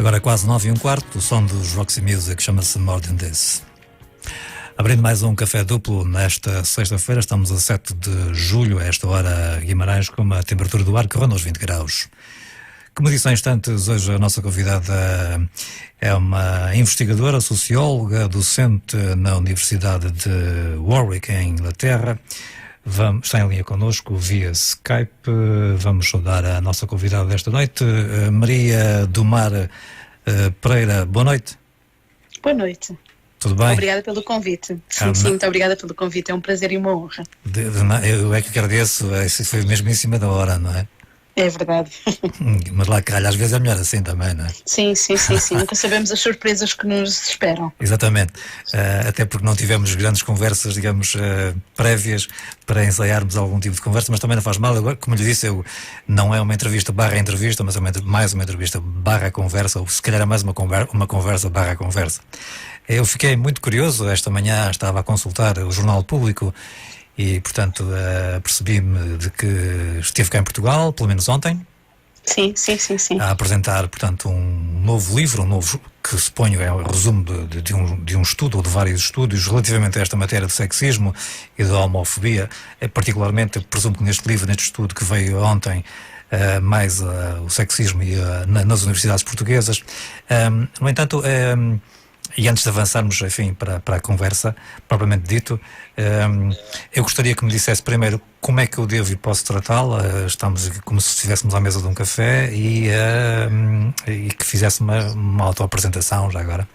Agora é quase 9h15, o som dos Roxy Music chama-se More Than This. Abrindo mais um café duplo nesta sexta-feira, estamos a 7 de julho, a esta hora Guimarães, com uma temperatura do ar que ronda os 20 graus. Como disse há instantes, hoje a nossa convidada é uma investigadora, socióloga, docente na Universidade de Warwick, em Inglaterra. Está em linha connosco via Skype. Vamos saudar a nossa convidada desta noite, Maria do Mar Pereira. Boa noite. Boa noite. Tudo bem? Obrigada pelo convite. Sim, muito obrigada pelo convite. É um prazer e uma honra. Eu é que agradeço. Isso foi mesmo em cima da hora, não é? É verdade. Mas lá calha, às vezes é melhor assim também, não é? Sim. Nunca sabemos as surpresas que nos esperam. Exatamente. Até porque não tivemos grandes conversas, digamos, prévias para ensaiarmos algum tipo de conversa, mas também não faz mal. Agora, como lhe disse, não é uma entrevista barra entrevista, mas é mais uma entrevista barra conversa, ou se calhar é mais uma conversa barra conversa. Eu fiquei muito curioso, esta manhã estava a consultar o Jornal Público e, portanto, percebi-me de que esteve cá em Portugal, pelo menos ontem. Sim. A apresentar, portanto, um novo livro, que suponho é o resumo de um estudo, ou de vários estudos, relativamente a esta matéria de sexismo e da homofobia. Particularmente, eu presumo que neste estudo que veio ontem, mais o sexismo nas universidades portuguesas. No entanto, e antes de avançarmos, enfim, para a conversa, propriamente dito, eu gostaria que me dissesse primeiro como é que eu devo e posso tratá-la. Estamos como se estivéssemos à mesa de um café e que fizesse uma autoapresentação já agora.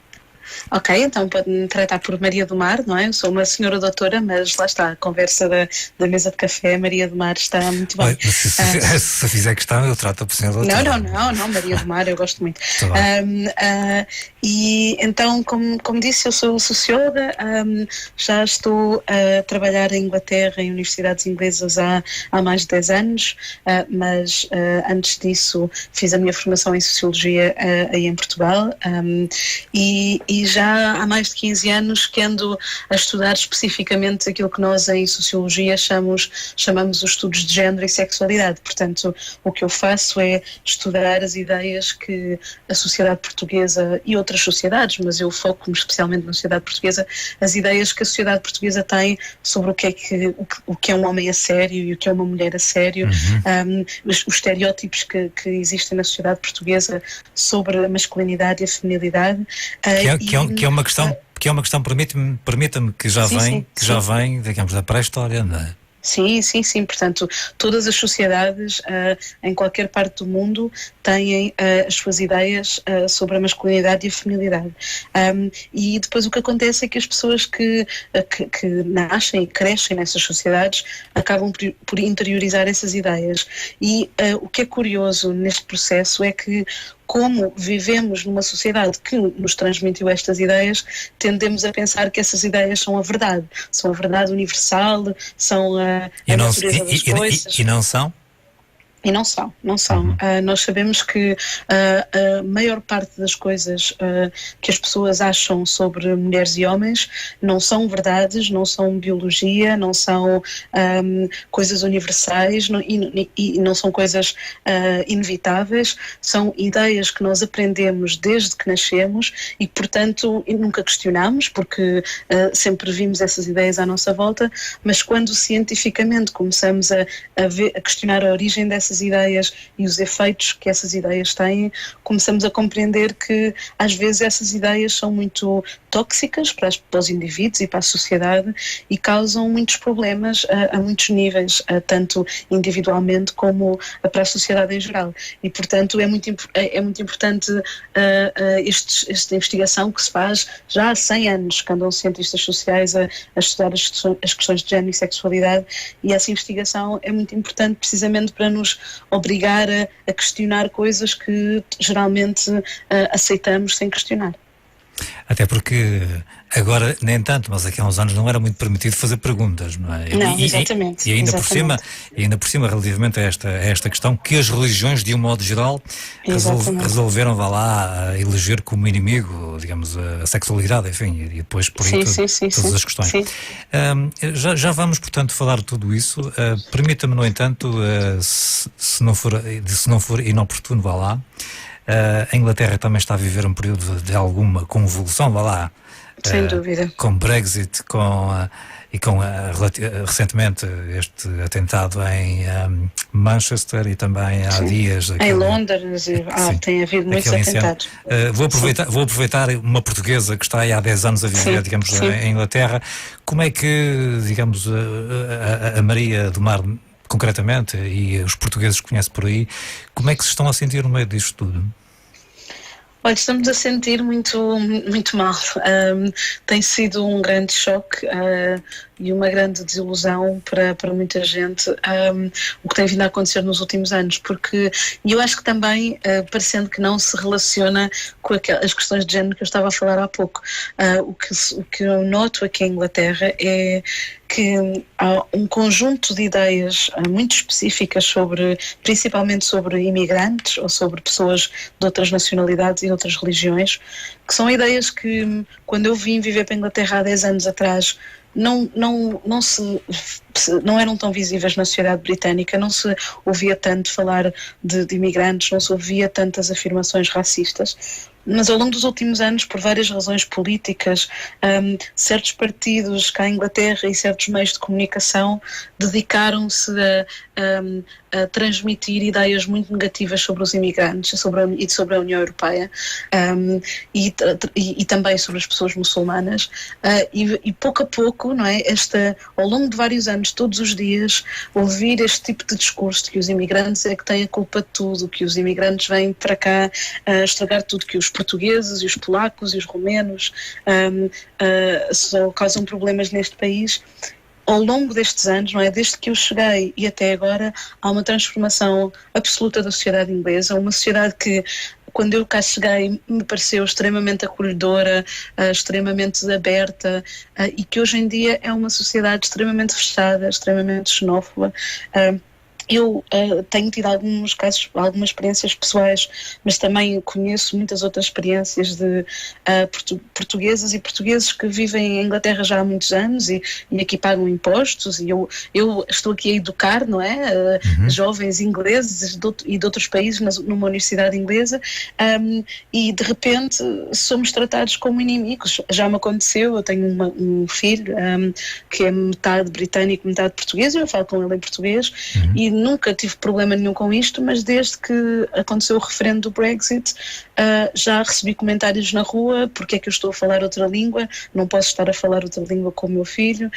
Ok, então pode-me tratar por Maria do Mar, não é? Eu sou uma senhora doutora, mas lá está, a conversa da mesa de café, Maria do Mar está muito bem. Se fizer questão, eu trato por senhora doutora. Não, Maria do Mar, eu gosto muito. E então, como disse, eu sou socióloga, já estou a trabalhar em Inglaterra, em universidades inglesas há mais de 10 anos, mas antes disso fiz a minha formação em Sociologia aí em Portugal, e já há mais de 15 anos que ando a estudar especificamente aquilo que nós em Sociologia chamamos os estudos de género e sexualidade. Portanto, o que eu faço é estudar as ideias que a sociedade portuguesa e outras sociedades, mas eu foco-me especialmente na sociedade portuguesa, as ideias que a sociedade portuguesa tem sobre o que é um homem a sério e o que é uma mulher a sério, os estereótipos que existem na sociedade portuguesa sobre a masculinidade e a feminilidade. Que é uma questão, permita-me que já vem, digamos, da pré-história, não é? Sim. Portanto, todas as sociedades em qualquer parte do mundo têm as suas ideias sobre a masculinidade e a feminilidade. E depois o que acontece é que as pessoas que nascem e crescem nessas sociedades acabam por interiorizar essas ideias. E o que é curioso neste processo é que, como vivemos numa sociedade que nos transmitiu estas ideias, tendemos a pensar que essas ideias são a verdade universal, são a natureza das coisas. E não são? E não são. Nós sabemos que a maior parte das coisas que as pessoas acham sobre mulheres e homens não são verdades, não são biologia, não são coisas universais e não são coisas inevitáveis, são ideias que nós aprendemos desde que nascemos e, portanto, nunca questionamos, porque sempre vimos essas ideias à nossa volta, mas quando cientificamente começamos a questionar a origem dessas ideias e os efeitos que essas ideias têm, começamos a compreender que às vezes essas ideias são muito tóxicas para os indivíduos e para a sociedade e causam muitos problemas a muitos níveis, tanto individualmente como para a sociedade em geral. E, portanto, é muito importante esta investigação que se faz já há 100 anos, que andam cientistas sociais a estudar as questões de género e sexualidade, e essa investigação é muito importante precisamente para nos obrigar a questionar coisas que geralmente aceitamos sem questionar. Até porque agora nem tanto, mas aqui há uns anos não era muito permitido fazer perguntas, não é? Não, exatamente. E ainda por cima, relativamente a esta questão, que as religiões, de um modo geral, resolveram, eleger como inimigo, digamos, a sexualidade, enfim, e depois por aí todas as questões. Já vamos, portanto, falar de tudo isso. Permita-me, no entanto, se não for inoportuno, A Inglaterra também está a viver um período de alguma convulsão, vá lá. Sem dúvida. Com Brexit, recentemente este atentado em Manchester e também há dias... Em Londres, tem havido muitos atentados. Vou aproveitar uma portuguesa que está aí há 10 anos a viver, em Inglaterra. Como é que, digamos, a Maria do Mar, concretamente, e os portugueses que conhece por aí, como é que se estão a sentir no meio disto tudo? Olha, estamos a sentir muito, muito mal. Tem sido um grande choque e uma grande desilusão para muita gente o que tem vindo a acontecer nos últimos anos, porque eu acho que também, parecendo que não se relaciona com as questões de género que eu estava a falar há pouco, o que eu noto aqui em Inglaterra é que há um conjunto de ideias muito específicas principalmente sobre imigrantes ou sobre pessoas de outras nacionalidades e outras religiões, que são ideias que, quando eu vim viver para a Inglaterra há 10 anos atrás, não eram tão visíveis na sociedade britânica, não se ouvia tanto falar de imigrantes, não se ouvia tantas afirmações racistas. Mas ao longo dos últimos anos, por várias razões políticas, certos partidos cá em Inglaterra e certos meios de comunicação dedicaram-se a transmitir ideias muito negativas sobre os imigrantes e sobre a União Europeia e também sobre as pessoas muçulmanas, e pouco a pouco, não é, ao longo de vários anos, todos os dias, ouvir este tipo de discurso de que os imigrantes é que têm a culpa de tudo, que os imigrantes vêm para cá estragar tudo, que os portugueses e os polacos e os romenos só causam problemas neste país. Ao longo destes anos, não é, desde que eu cheguei e até agora, há uma transformação absoluta da sociedade inglesa, uma sociedade que, quando eu cá cheguei, me pareceu extremamente acolhedora, extremamente aberta, e que hoje em dia é uma sociedade extremamente fechada, extremamente xenófoba. Eu tenho tido alguns casos, algumas experiências pessoais, mas também conheço muitas outras experiências de portuguesas e portugueses que vivem em Inglaterra já há muitos anos e aqui pagam impostos, e eu estou aqui a educar, não é? Jovens ingleses e de outros países numa universidade inglesa, e de repente somos tratados como inimigos. Já me aconteceu, eu tenho um filho que é metade britânico, metade português, eu falo com ele em português, e nunca tive problema nenhum com isto, mas desde que aconteceu o referendo do Brexit, já recebi comentários na rua: porque é que eu estou a falar outra língua, não posso estar a falar outra língua com o meu filho.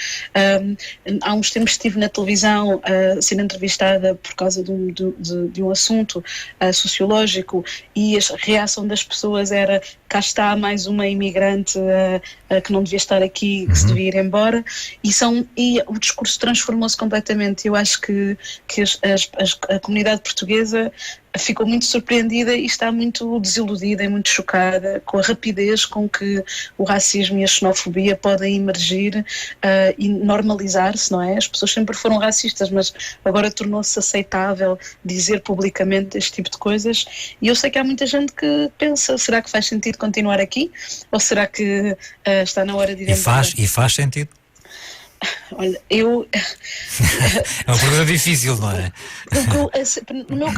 Há uns tempos estive na televisão a ser entrevistada por causa de um assunto sociológico, e a reação das pessoas era: cá está mais uma imigrante que não devia estar aqui, que se devia ir embora, e o discurso transformou-se completamente. Eu acho que a comunidade portuguesa ficou muito surpreendida e está muito desiludida e muito chocada com a rapidez com que o racismo e a xenofobia podem emergir e normalizar-se, não é? As pessoas sempre foram racistas, mas agora tornou-se aceitável dizer publicamente este tipo de coisas, e eu sei que há muita gente que pensa: será que faz sentido continuar aqui? Ou será que está na hora de ir embora? E faz sentido? Olha, é uma pergunta difícil, não é? No meu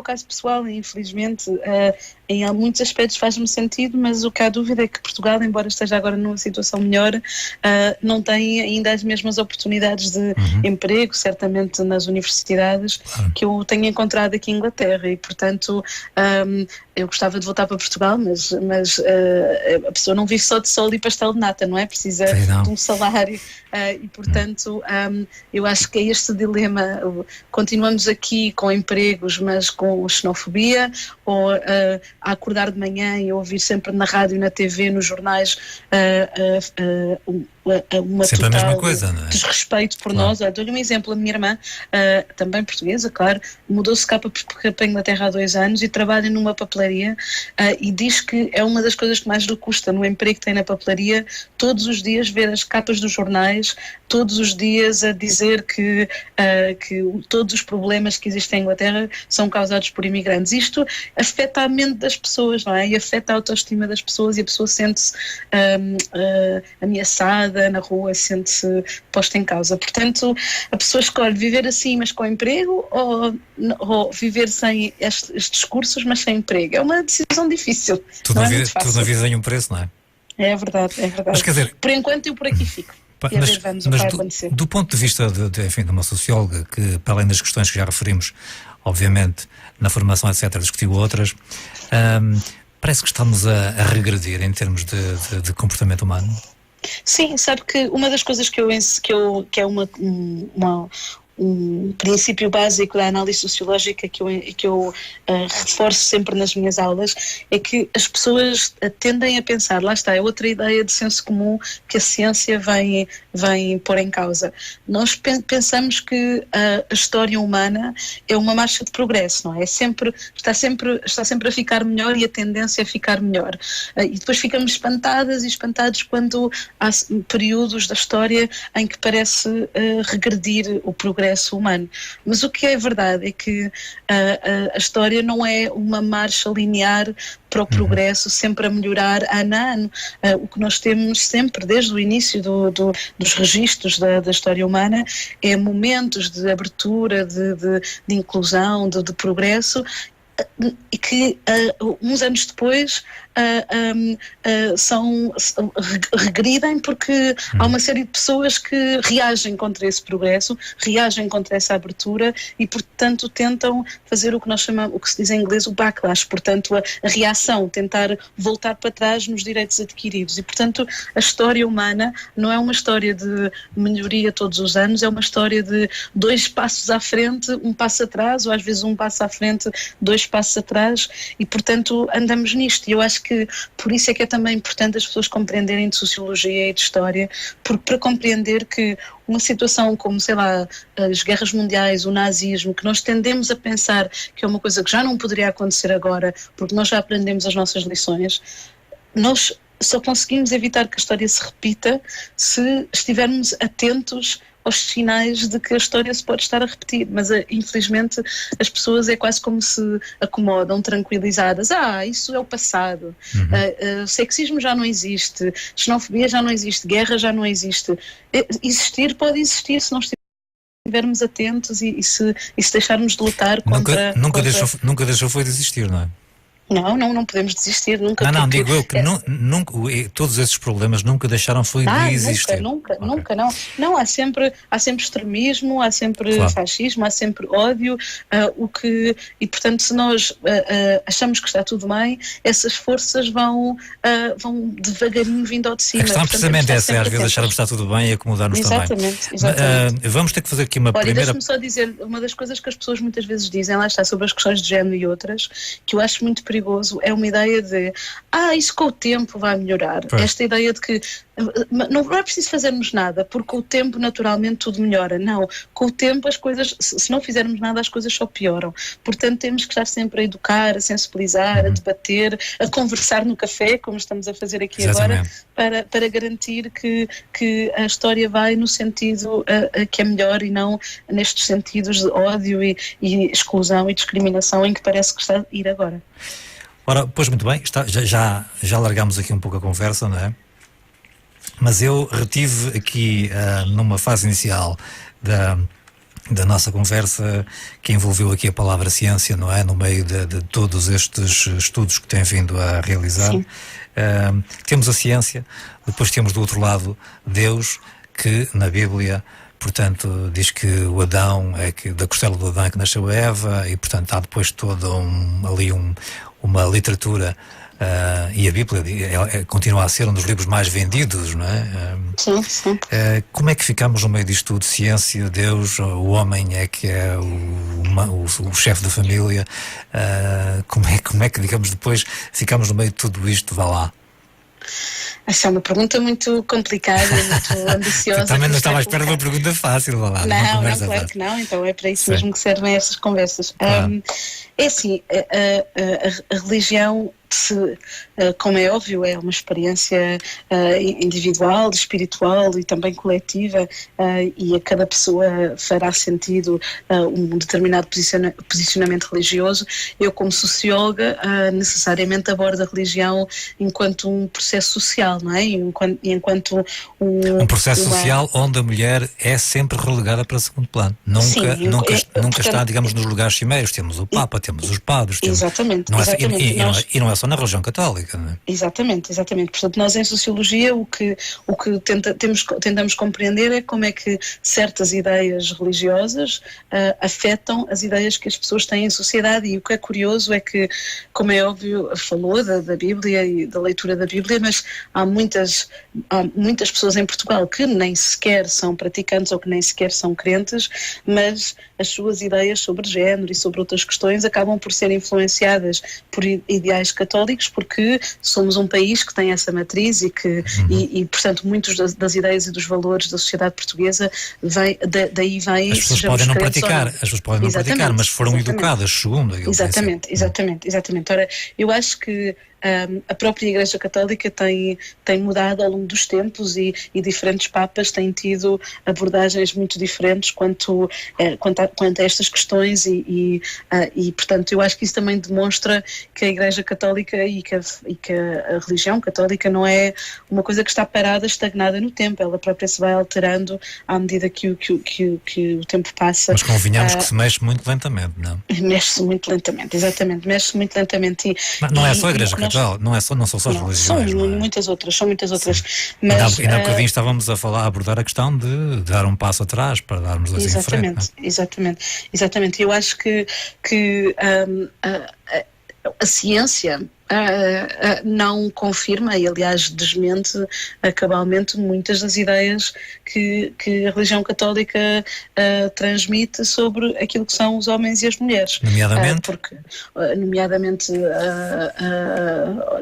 caso pessoal, infelizmente, em muitos aspectos faz-me sentido, mas o que há dúvida é que Portugal, embora esteja agora numa situação melhor, não tem ainda as mesmas oportunidades de emprego, certamente nas universidades, que eu tenho encontrado aqui em Inglaterra, e portanto eu gostava de voltar para Portugal, mas a pessoa não vive só de sol e pastel de nata, não é? Precisa de um salário, e portanto eu acho que é este dilema: continuamos aqui com empregos mas com xenofobia, ou a acordar de manhã e ouvir sempre na rádio, na TV, nos jornais uma sempre total a mesma coisa, não é? Desrespeito por nós. Dou-lhe um exemplo: a minha irmã, também portuguesa, claro, mudou-se cá para a Inglaterra há 2 anos e trabalha numa papelaria, e diz que é uma das coisas que mais lhe custa no emprego que tem na papelaria, todos os dias ver as capas dos jornais, todos os dias a dizer que todos os problemas que existem em Inglaterra são causados por imigrantes. Isto afeta a mente das pessoas, não é? E afeta a autoestima das pessoas, e a pessoa sente-se ameaçada abordada na rua, sente-se posta em causa. Portanto, a pessoa escolhe viver assim, mas com emprego, ou viver sem estes cursos, mas sem emprego. É uma decisão difícil. Tudo na vida tem um preço, não é? É verdade, é verdade. Mas, quer dizer, por enquanto eu por aqui fico. Mas do ponto de vista de uma socióloga que, para além das questões que já referimos, obviamente, na formação, etc., discutiu outras, parece que estamos a regredir em termos de comportamento humano? Sim, sabe que uma das coisas que é um princípio básico da análise sociológica que eu reforço sempre nas minhas aulas, é que as pessoas tendem a pensar, lá está, é outra ideia de senso comum que a ciência vem pôr em causa. Nós pensamos que a história humana é uma marcha de progresso, não é? Está sempre a ficar melhor e a tendência é ficar melhor. E depois ficamos espantados quando há períodos da história em que parece regredir o progresso humano. Mas o que é verdade é que a história não é uma marcha linear para o progresso, sempre a melhorar ano a ano. O que nós temos sempre, desde o início dos registros da história humana, é momentos de abertura, de inclusão, de progresso, e que uns anos depois regridem, porque há uma série de pessoas que reagem contra esse progresso, reagem contra essa abertura e, portanto, tentam fazer o que nós chamamos, o que se diz em inglês, o backlash, portanto, a reação, tentar voltar para trás nos direitos adquiridos. E, portanto, a história humana não é uma história de melhoria todos os anos, é uma história de 2 passos à frente, 1 passo atrás, ou às vezes 1 passo à frente, 2 passos atrás, e, portanto, andamos nisto. E eu acho que por isso é que é também importante as pessoas compreenderem de sociologia e de história, porque para compreender que uma situação como, sei lá, as guerras mundiais, o nazismo, que nós tendemos a pensar que é uma coisa que já não poderia acontecer agora, porque nós já aprendemos as nossas lições, nós só conseguimos evitar que a história se repita se estivermos atentos aos sinais de que a história se pode estar a repetir, mas infelizmente as pessoas é quase como se acomodam, tranquilizadas. Isso é o passado, sexismo já não existe, xenofobia já não existe, guerra já não existe. Existir pode existir se não estivermos atentos e se deixarmos de lutar contra... Nunca deixou foi de existir, não é? Não podemos desistir nunca. Digo eu que nunca, todos esses problemas nunca deixaram foi de existir. Nunca, não. Há sempre extremismo, há sempre fascismo, há sempre ódio, e portanto se nós achamos que está tudo bem, essas forças vão devagarinho vindo ao de cima. A questão precisamente essa, às vezes acharmos que está tudo bem e acomodar-nos também. Exatamente. Vamos ter que fazer aqui uma primeira... Deixa-me só dizer, uma das coisas que as pessoas muitas vezes dizem, lá está, sobre as questões de género e outras, que eu acho muito perigoso, é uma ideia de isso com o tempo vai melhorar. Esta ideia de que não é preciso fazermos nada, porque com o tempo naturalmente tudo melhora. Não, com o tempo as coisas, se não fizermos nada, as coisas só pioram. Portanto temos que estar sempre a educar, a sensibilizar, a debater, a conversar no café, como estamos a fazer aqui agora, para garantir que a história vai no sentido que é melhor e não nestes sentidos de ódio e exclusão e discriminação em que parece que está a ir agora. Ora, pois muito bem, já largámos aqui um pouco a conversa, não é? Mas eu retive aqui, numa fase inicial da nossa conversa, que envolveu aqui a palavra ciência, não é? No meio de todos estes estudos que tem vindo a realizar. Temos a ciência, depois temos do outro lado Deus, que na Bíblia, portanto, diz que o Adão, da costela do Adão é que nasceu a Eva, e portanto há depois toda uma literatura, e a Bíblia continua a ser um dos livros mais vendidos, não é? Sim. Como é que ficamos no meio disto tudo? Ciência, Deus, o homem é que é o chefe da família, como é que, digamos, depois ficamos no meio de tudo isto, vá lá? Essa é uma pergunta muito complicada, muito ambiciosa. Também não estava à espera de uma pergunta fácil, vá lá. Não, claro que não, então é para isso mesmo que servem estas conversas. Claro. É assim, a religião como é óbvio, é uma experiência individual, espiritual e também coletiva, e a cada pessoa fará sentido um determinado posicionamento religioso. Eu, como socióloga, necessariamente abordo a religião enquanto um processo social, não é? Enquanto um processo social onde a mulher é sempre relegada para segundo plano. Nunca está, digamos, nos lugares cimeiros. Temos o Papa, temos os padres. Exatamente. E não é só na religião católica, não é? Exatamente. Portanto, nós em Sociologia o que tentamos compreender é como é que certas ideias religiosas afetam as ideias que as pessoas têm em sociedade, e o que é curioso é que, como é óbvio, falou da Bíblia e da leitura da Bíblia, mas há muitas pessoas em Portugal que nem sequer são praticantes ou que nem sequer são crentes, mas as suas ideias sobre género e sobre outras questões acabam por ser influenciadas por ideais católicos, porque somos um país que tem essa matriz e portanto, muitos das ideias e dos valores da sociedade portuguesa daí vêm. As pessoas podem não praticar, mas foram educadas segundo aquilo. Exatamente. Ora, eu acho que a própria Igreja Católica tem mudado ao longo dos tempos, e diferentes papas têm tido abordagens muito diferentes quanto a estas questões, e portanto eu acho que isso também demonstra que a Igreja Católica e que a religião católica não é uma coisa que está parada, estagnada no tempo. Ela própria se vai alterando à medida que o tempo passa. Mas convenhamos que se mexe muito lentamente, não? Mexe-se muito lentamente, exatamente, mexe-se muito lentamente. Mas não é só a Igreja Católica. Não são só as religiões. São muitas outras. Mas, ainda há bocadinho estávamos a abordar a questão de dar um passo atrás para darmos dois em frente. Exatamente. Eu acho que a ciência não confirma e, aliás, desmente cabalmente muitas das ideias que a religião católica transmite sobre aquilo que são os homens e as mulheres. Nomeadamente?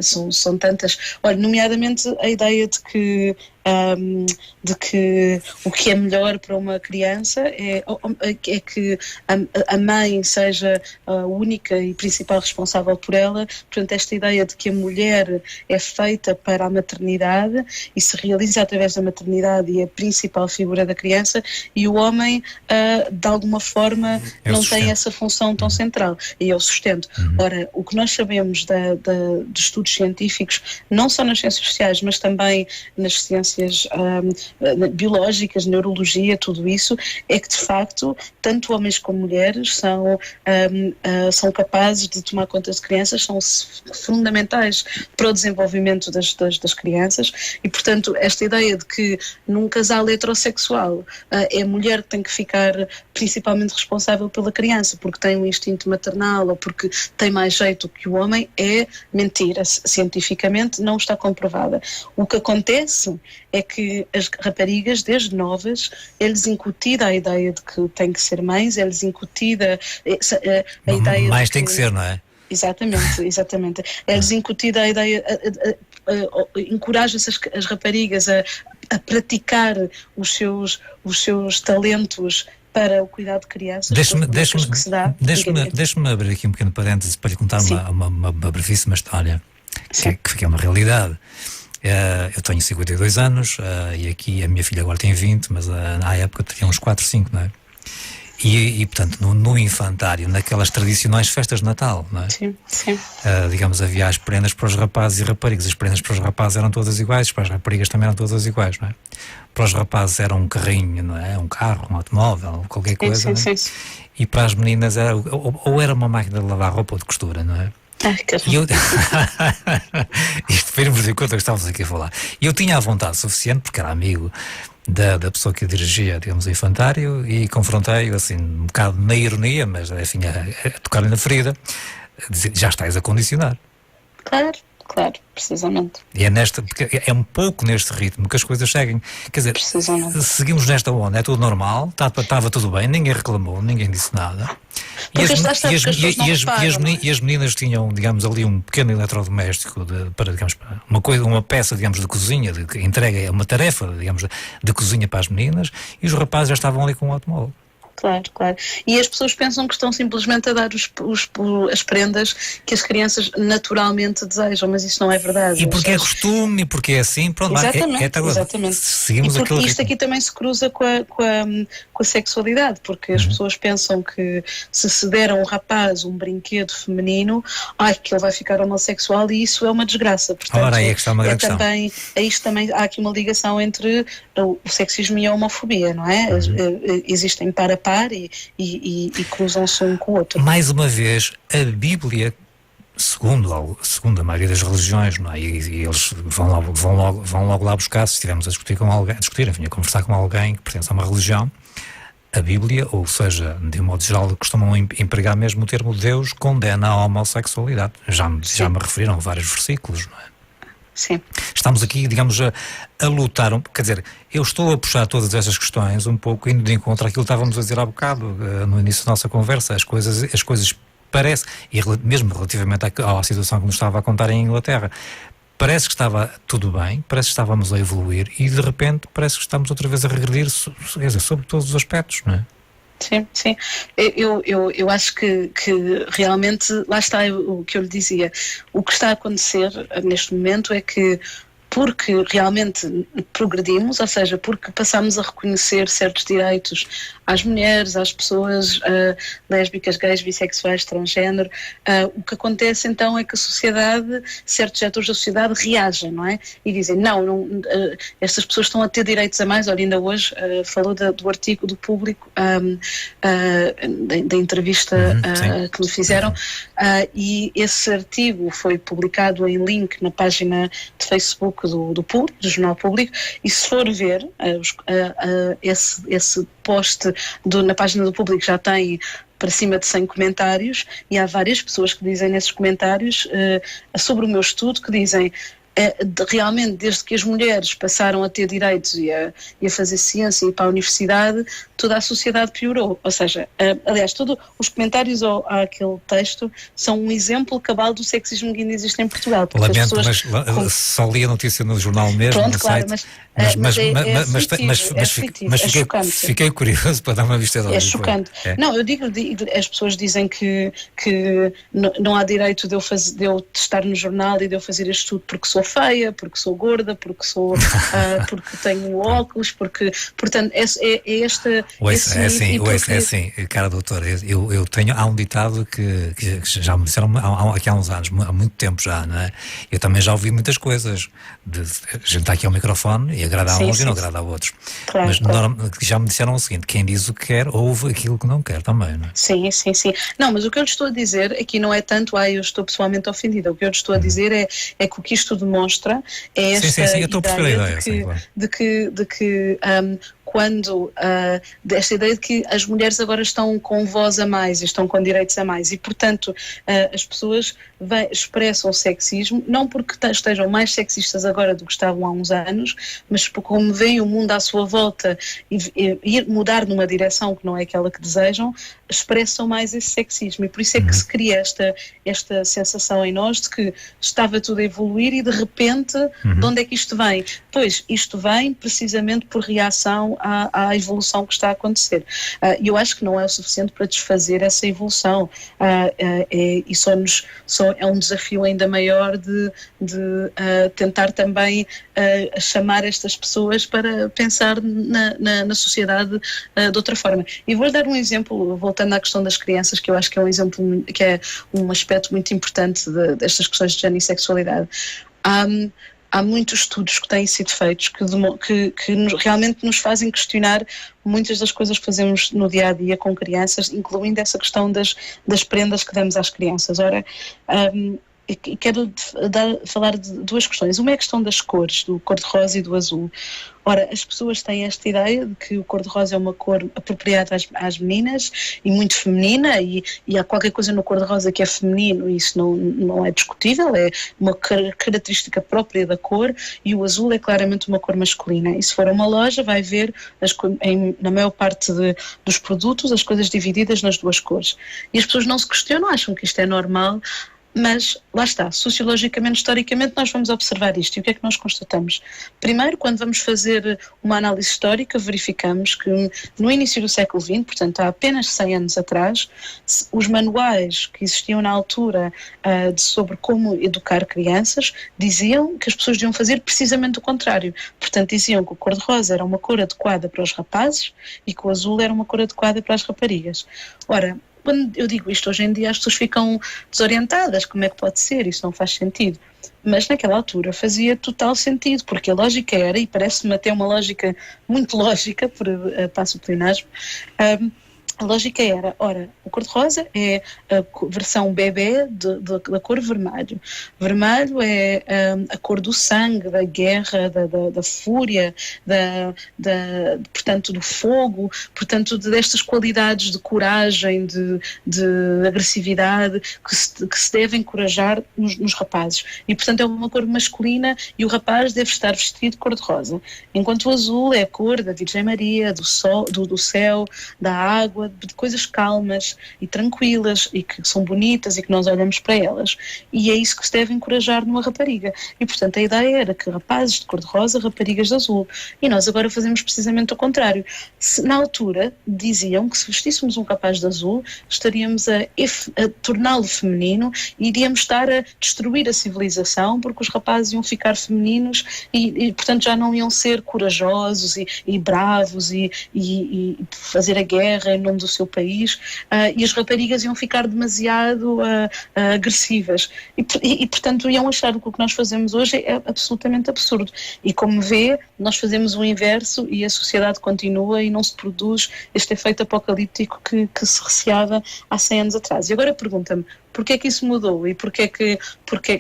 São tantas. Olha, nomeadamente a ideia de que o que é melhor para uma criança é que a mãe seja a única e principal responsável por ela. Portanto, esta ideia de que a mulher é feita para a maternidade e se realiza através da maternidade e é a principal figura da criança, e o homem, de alguma forma, não tem essa função tão central, e é o sustento. Ora, o que nós sabemos de estudos científicos, não só nas ciências sociais, mas também nas ciências biológicas, neurologia, tudo isso, é que de facto tanto homens como mulheres são capazes de tomar conta de crianças, são fundamentais para o desenvolvimento das crianças, e portanto esta ideia de que num casal heterossexual é a mulher que tem que ficar principalmente responsável pela criança porque tem um instinto maternal ou porque tem mais jeito que o homem é mentira. Cientificamente não está comprovada. O que acontece é que as raparigas, desde novas, é-lhes incutida a ideia de que têm que ser mães, é-lhes incutida a ideia mais tem que ser, não é? Exatamente. É-lhes incutida a ideia, encoraja-se as raparigas a praticar os seus talentos para o cuidado de crianças. Deixe-me abrir aqui um pequeno parêntese para lhe contar uma brevíssima história, que é uma realidade. Eu tenho 52 anos e aqui a minha filha agora tem 20, mas na época tinha uns 4, 5, não é? E portanto, no infantário, naquelas tradicionais festas de Natal, não é? Sim. Digamos, havia as prendas para os rapazes e raparigas. As prendas para os rapazes eram todas iguais, para as raparigas também eram todas iguais, não é? Para os rapazes era um carrinho, não é? Um carro, um automóvel, qualquer coisa. Sim. E para as meninas era ou era uma máquina de lavar roupa ou de costura, não é? Isto foi de conta que estávamos aqui a falar. E eu tinha a vontade suficiente, porque era amigo da pessoa que dirigia, digamos, o infantário, e confrontei-o assim, um bocado na ironia, mas enfim, a tocar-lhe na ferida, a dizer, já estás a condicionar. Claro, precisamente. E porque é um pouco neste ritmo que as coisas seguem. Quer dizer, seguimos nesta onda, é tudo normal, estava tudo bem, ninguém reclamou, ninguém disse nada. E as meninas tinham, digamos, ali um pequeno eletrodoméstico para, digamos, uma peça, digamos, de cozinha, entrega uma tarefa, digamos, de cozinha para as meninas, e os rapazes já estavam ali com um automóvel. Claro. E as pessoas pensam que estão simplesmente a dar as prendas que as crianças naturalmente desejam, mas isso não é verdade. E porque é costume, e porque é assim, pronto. Exatamente. Seguimos e porque aquilo isto aqui também se cruza com a sexualidade, porque as pessoas pensam que se der a um rapaz um brinquedo feminino, que ele vai ficar homossexual, e isso é uma desgraça. Portanto, ora, aí é que está uma grande questão. Também há aqui uma ligação entre o sexismo e a homofobia, não é? Existem par a par e cruzam-se um com o outro. Mais uma vez, a Bíblia, segundo a maioria das religiões, não é? E eles vão logo lá buscar, se estivermos a discutir com alguém, a conversar com alguém que pertence a uma religião, a Bíblia, ou seja, de um modo geral, costumam empregar mesmo o termo Deus condena a homossexualidade. Já me referiram a vários versículos, não é? Sim. Estamos aqui, digamos, a lutar, quer dizer, eu estou a puxar todas estas questões um pouco indo de encontro àquilo que estávamos a dizer há bocado, no início da nossa conversa. As coisas parece, e mesmo relativamente à situação que nos estava a contar em Inglaterra, parece que estava tudo bem, parece que estávamos a evoluir e de repente parece que estamos outra vez a regredir, sobre todos os aspectos, não é? Sim. Eu acho que realmente, lá está o que eu lhe dizia, o que está a acontecer neste momento é que, porque realmente progredimos, ou seja, porque passamos a reconhecer certos direitos às mulheres, às pessoas lésbicas, gays, bissexuais, transgénero, o que acontece então é que a sociedade, certos setores da sociedade reagem, não é? E dizem, não estas pessoas estão a ter direitos a mais. Olha, ainda hoje falou do artigo do Público, da entrevista que lhe fizeram, e esse artigo foi publicado em link na página de Facebook do Público, do Jornal Público, e se for ver esse post na página do Público já tem para cima de 100 comentários, e há várias pessoas que dizem nesses comentários sobre o meu estudo, que dizem realmente desde que as mulheres passaram a ter direitos e a fazer ciência e ir para a universidade, toda a sociedade piorou. Ou seja, aliás, todos os comentários àquele texto são um exemplo cabal do sexismo que ainda existe em Portugal. Lamento, as pessoas, mas só li a notícia no jornal mesmo. Pronto, claro, mas fiquei curioso para dar uma vista de olhos. É chocante. Não, eu digo, as pessoas dizem que não há direito de eu estar no jornal e de eu fazer este estudo porque sou feia, porque sou gorda, porque tenho óculos, portanto, é esta... É assim, cara doutora, há um ditado que já me disseram aqui há uns anos, há muito tempo já, não é? Eu também já ouvi muitas coisas, a gente está aqui ao microfone e agrada a uns e não agrada a outros. Claro, mas já me disseram o seguinte, quem diz o que quer, ouve aquilo que não quer também, não é? Sim. Não, mas o que eu lhe estou a dizer aqui não é tanto, eu estou pessoalmente ofendida. O que eu lhe estou a dizer é que o que isto demonstra é esta ideia de que quando desta ideia de que as mulheres agora estão com voz a mais e estão com direitos a mais, e portanto as pessoas expressam sexismo, não porque estejam mais sexistas agora do que estavam há uns anos, mas porque como veem o mundo à sua volta e ir mudar numa direção que não é aquela que desejam, expressam mais esse sexismo, e por isso é que se cria esta sensação em nós de que estava tudo a evoluir e de repente de onde é que isto vem? Pois isto vem precisamente por reação à evolução que está a acontecer. E eu acho que não é o suficiente para desfazer essa evolução, e só é um desafio ainda maior de tentar também chamar estas pessoas para pensar na sociedade de outra forma. E vou dar um exemplo, voltando à questão das crianças, que eu acho que é um exemplo, que é um aspecto muito importante destas questões de género e sexualidade. Há muitos estudos que têm sido feitos que realmente nos fazem questionar muitas das coisas que fazemos no dia-a-dia com crianças, incluindo essa questão das prendas que damos às crianças. Ora, quero falar de duas questões. Uma é a questão das cores, do cor-de-rosa e do azul. Ora, as pessoas têm esta ideia de que o cor-de-rosa é uma cor apropriada às meninas e muito feminina, e há qualquer coisa no cor-de-rosa que é feminino, e isso não é discutível, é uma característica própria da cor, e o azul é claramente uma cor masculina. E se for a uma loja vai ver na maior parte dos produtos as coisas divididas nas duas cores. E as pessoas não se questionam, acham que isto é normal, Mas, lá está, sociologicamente, historicamente, nós vamos observar isto. E o que é que nós constatamos? Primeiro, quando vamos fazer uma análise histórica, verificamos que no início do século XX, portanto há apenas 100 anos atrás, os manuais que existiam na altura sobre como educar crianças diziam que as pessoas deviam fazer precisamente o contrário. Portanto, diziam que o cor-de-rosa era uma cor adequada para os rapazes e que o azul era uma cor adequada para as raparigas. Ora, quando eu digo isto hoje em dia, as pessoas ficam desorientadas. Como é que pode ser? Isso não faz sentido. Mas naquela altura fazia total sentido, porque a lógica era, e parece-me até uma lógica muito lógica, passo o plenasmo, a lógica era, ora, o cor-de-rosa é a versão bebê da cor vermelho. Vermelho é a cor do sangue, da guerra, da fúria, portanto, do fogo, portanto, destas qualidades de coragem, de agressividade que se deve encorajar nos rapazes. E, portanto, é uma cor masculina e o rapaz deve estar vestido de cor-de-rosa. Enquanto o azul é a cor da Virgem Maria, do sol, do céu, da água, de coisas calmas e tranquilas e que são bonitas e que nós olhamos para elas, e é isso que se deve encorajar numa rapariga. E portanto a ideia era que rapazes de cor-de-rosa, raparigas de azul, e nós agora fazemos precisamente o contrário. Na altura diziam que se vestíssemos um rapaz de azul estaríamos a torná-lo feminino e iríamos estar a destruir a civilização, porque os rapazes iam ficar femininos e portanto já não iam ser corajosos e bravos e fazer a guerra em nome do seu país, e as raparigas iam ficar demasiado agressivas e portanto iam achar que o que nós fazemos hoje é absolutamente absurdo, e como vê, nós fazemos o inverso e a sociedade continua e não se produz este efeito apocalíptico que se receava há 100 anos atrás. E agora pergunta-me, porquê é que isso mudou e porque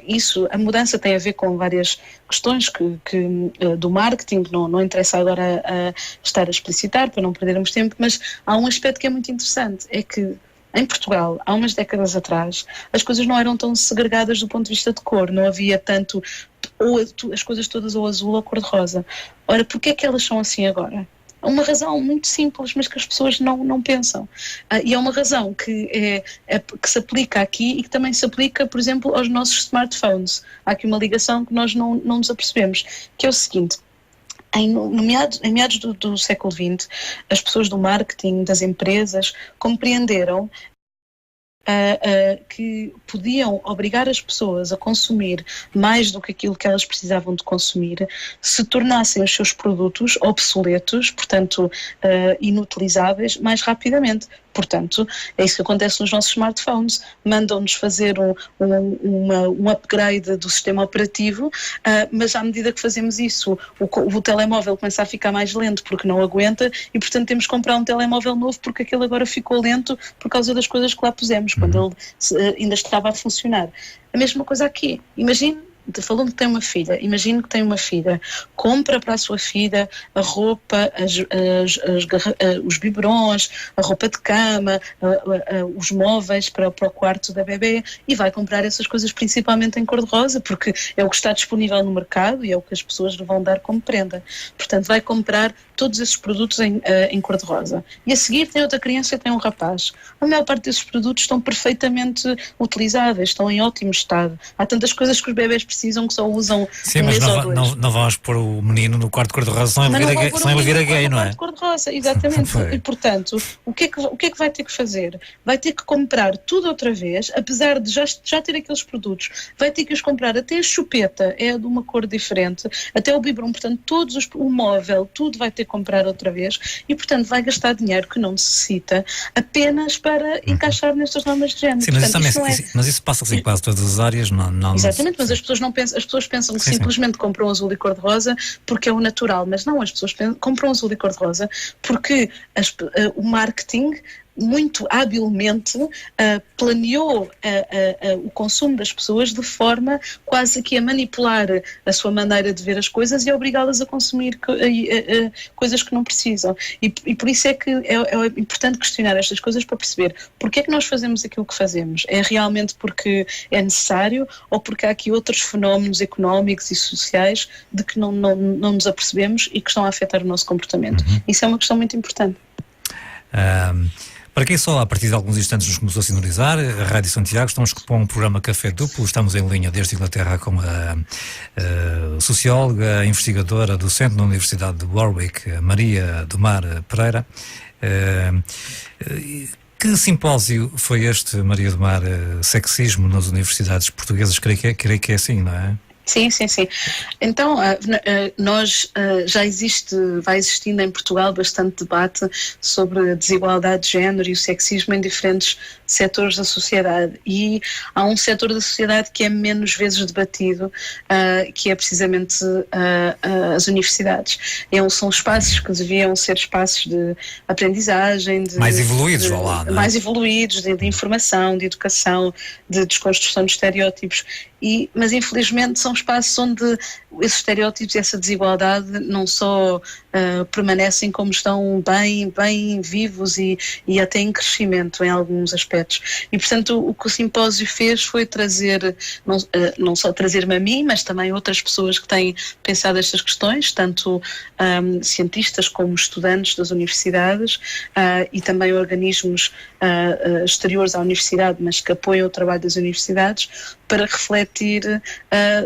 isso, a mudança tem a ver com várias questões do marketing, não interessa agora estar a explicitar para não perdermos tempo, mas há um aspecto que é muito interessante, é que em Portugal, há umas décadas atrás, as coisas não eram tão segregadas do ponto de vista de cor, não havia tanto as coisas todas ou azul ou cor-de-rosa. Ora, porquê é que elas são assim agora? Uma razão muito simples, mas que as pessoas não pensam. E é uma razão que se aplica aqui e que também se aplica, por exemplo, aos nossos smartphones. Há aqui uma ligação que nós não nos apercebemos, que é o seguinte: em meados do século XX, as pessoas do marketing, das empresas, compreenderam que podiam obrigar as pessoas a consumir mais do que aquilo que elas precisavam de consumir, se tornassem os seus produtos obsoletos, portanto inutilizáveis, mais rapidamente. Portanto, é isso que acontece nos nossos smartphones. Mandam-nos fazer um upgrade do sistema operativo, mas à medida que fazemos isso, o telemóvel começa a ficar mais lento porque não aguenta e, portanto, temos que comprar um telemóvel novo porque aquele agora ficou lento por causa das coisas que lá pusemos, quando ele ainda estava a funcionar. A mesma coisa aqui. Imagine, falou-me que tem uma filha, imagino que tem uma filha, compra para a sua filha a roupa, os biberons, a roupa de cama, os móveis para o quarto da bebê, e vai comprar essas coisas principalmente em cor-de-rosa, porque é o que está disponível no mercado e é o que as pessoas lhe vão dar como prenda. Portanto, vai comprar todos esses produtos em cor-de-rosa. E a seguir tem outra criança e tem um rapaz. A maior parte desses produtos estão perfeitamente utilizáveis, estão em ótimo estado. Há tantas coisas que os bebés precisam que só usam um mês ou dois. Não vamos pôr o menino no quarto cor-de-rosa, senão ele vira gay, não é? Cor-de-rosa, exatamente. E, portanto, o que é que vai ter que fazer? Vai ter que comprar tudo outra vez, apesar de já ter aqueles produtos, vai ter que os comprar, até a chupeta é de uma cor diferente, até o biberon, portanto, o móvel, tudo vai ter que comprar outra vez e, portanto, vai gastar dinheiro que não necessita apenas para encaixar nestas normas de género. Sim, mas isso passa-se em quase todas as áreas. Exatamente, mas as pessoas pensam que simplesmente compram azul e cor-de-rosa porque é o natural, mas não, as pessoas compram azul e cor-de-rosa porque o marketing muito habilmente planeou o consumo das pessoas de forma quase que a manipular a sua maneira de ver as coisas e a obrigá-las a consumir coisas que não precisam. E por isso é que é importante questionar estas coisas para perceber porque é que nós fazemos aquilo que fazemos. É realmente porque é necessário ou porque há aqui outros fenómenos económicos e sociais de que não nos apercebemos e que estão a afetar o nosso comportamento. Isso é uma questão muito importante. Para quem só a partir de alguns instantes nos começou a sintonizar, a Rádio Santiago, estamos com um programa Café Duplo, estamos em linha desde a Inglaterra com a socióloga, investigadora, docente na Universidade de Warwick, Maria do Mar Pereira. Que simpósio foi este, Maria do Mar, sexismo nas universidades portuguesas? Creio que é assim, não é? Sim. Então, vai existindo em Portugal bastante debate sobre a desigualdade de género e o sexismo em diferentes setores da sociedade, e há um setor da sociedade que é menos vezes debatido, que é precisamente as universidades. São espaços que deviam ser espaços de aprendizagem, mais evoluídos, mais evoluídos, de informação, de educação, de desconstrução de estereótipos. Mas infelizmente são espaços onde esses estereótipos e essa desigualdade não só permanecem, como estão bem vivos e até em crescimento em alguns aspectos. E portanto o que o simpósio fez foi trazer, não só trazer-me a mim, mas também outras pessoas que têm pensado estas questões, tanto cientistas como estudantes das universidades, e também organismos exteriores à universidade, mas que apoiam o trabalho das universidades, para refletir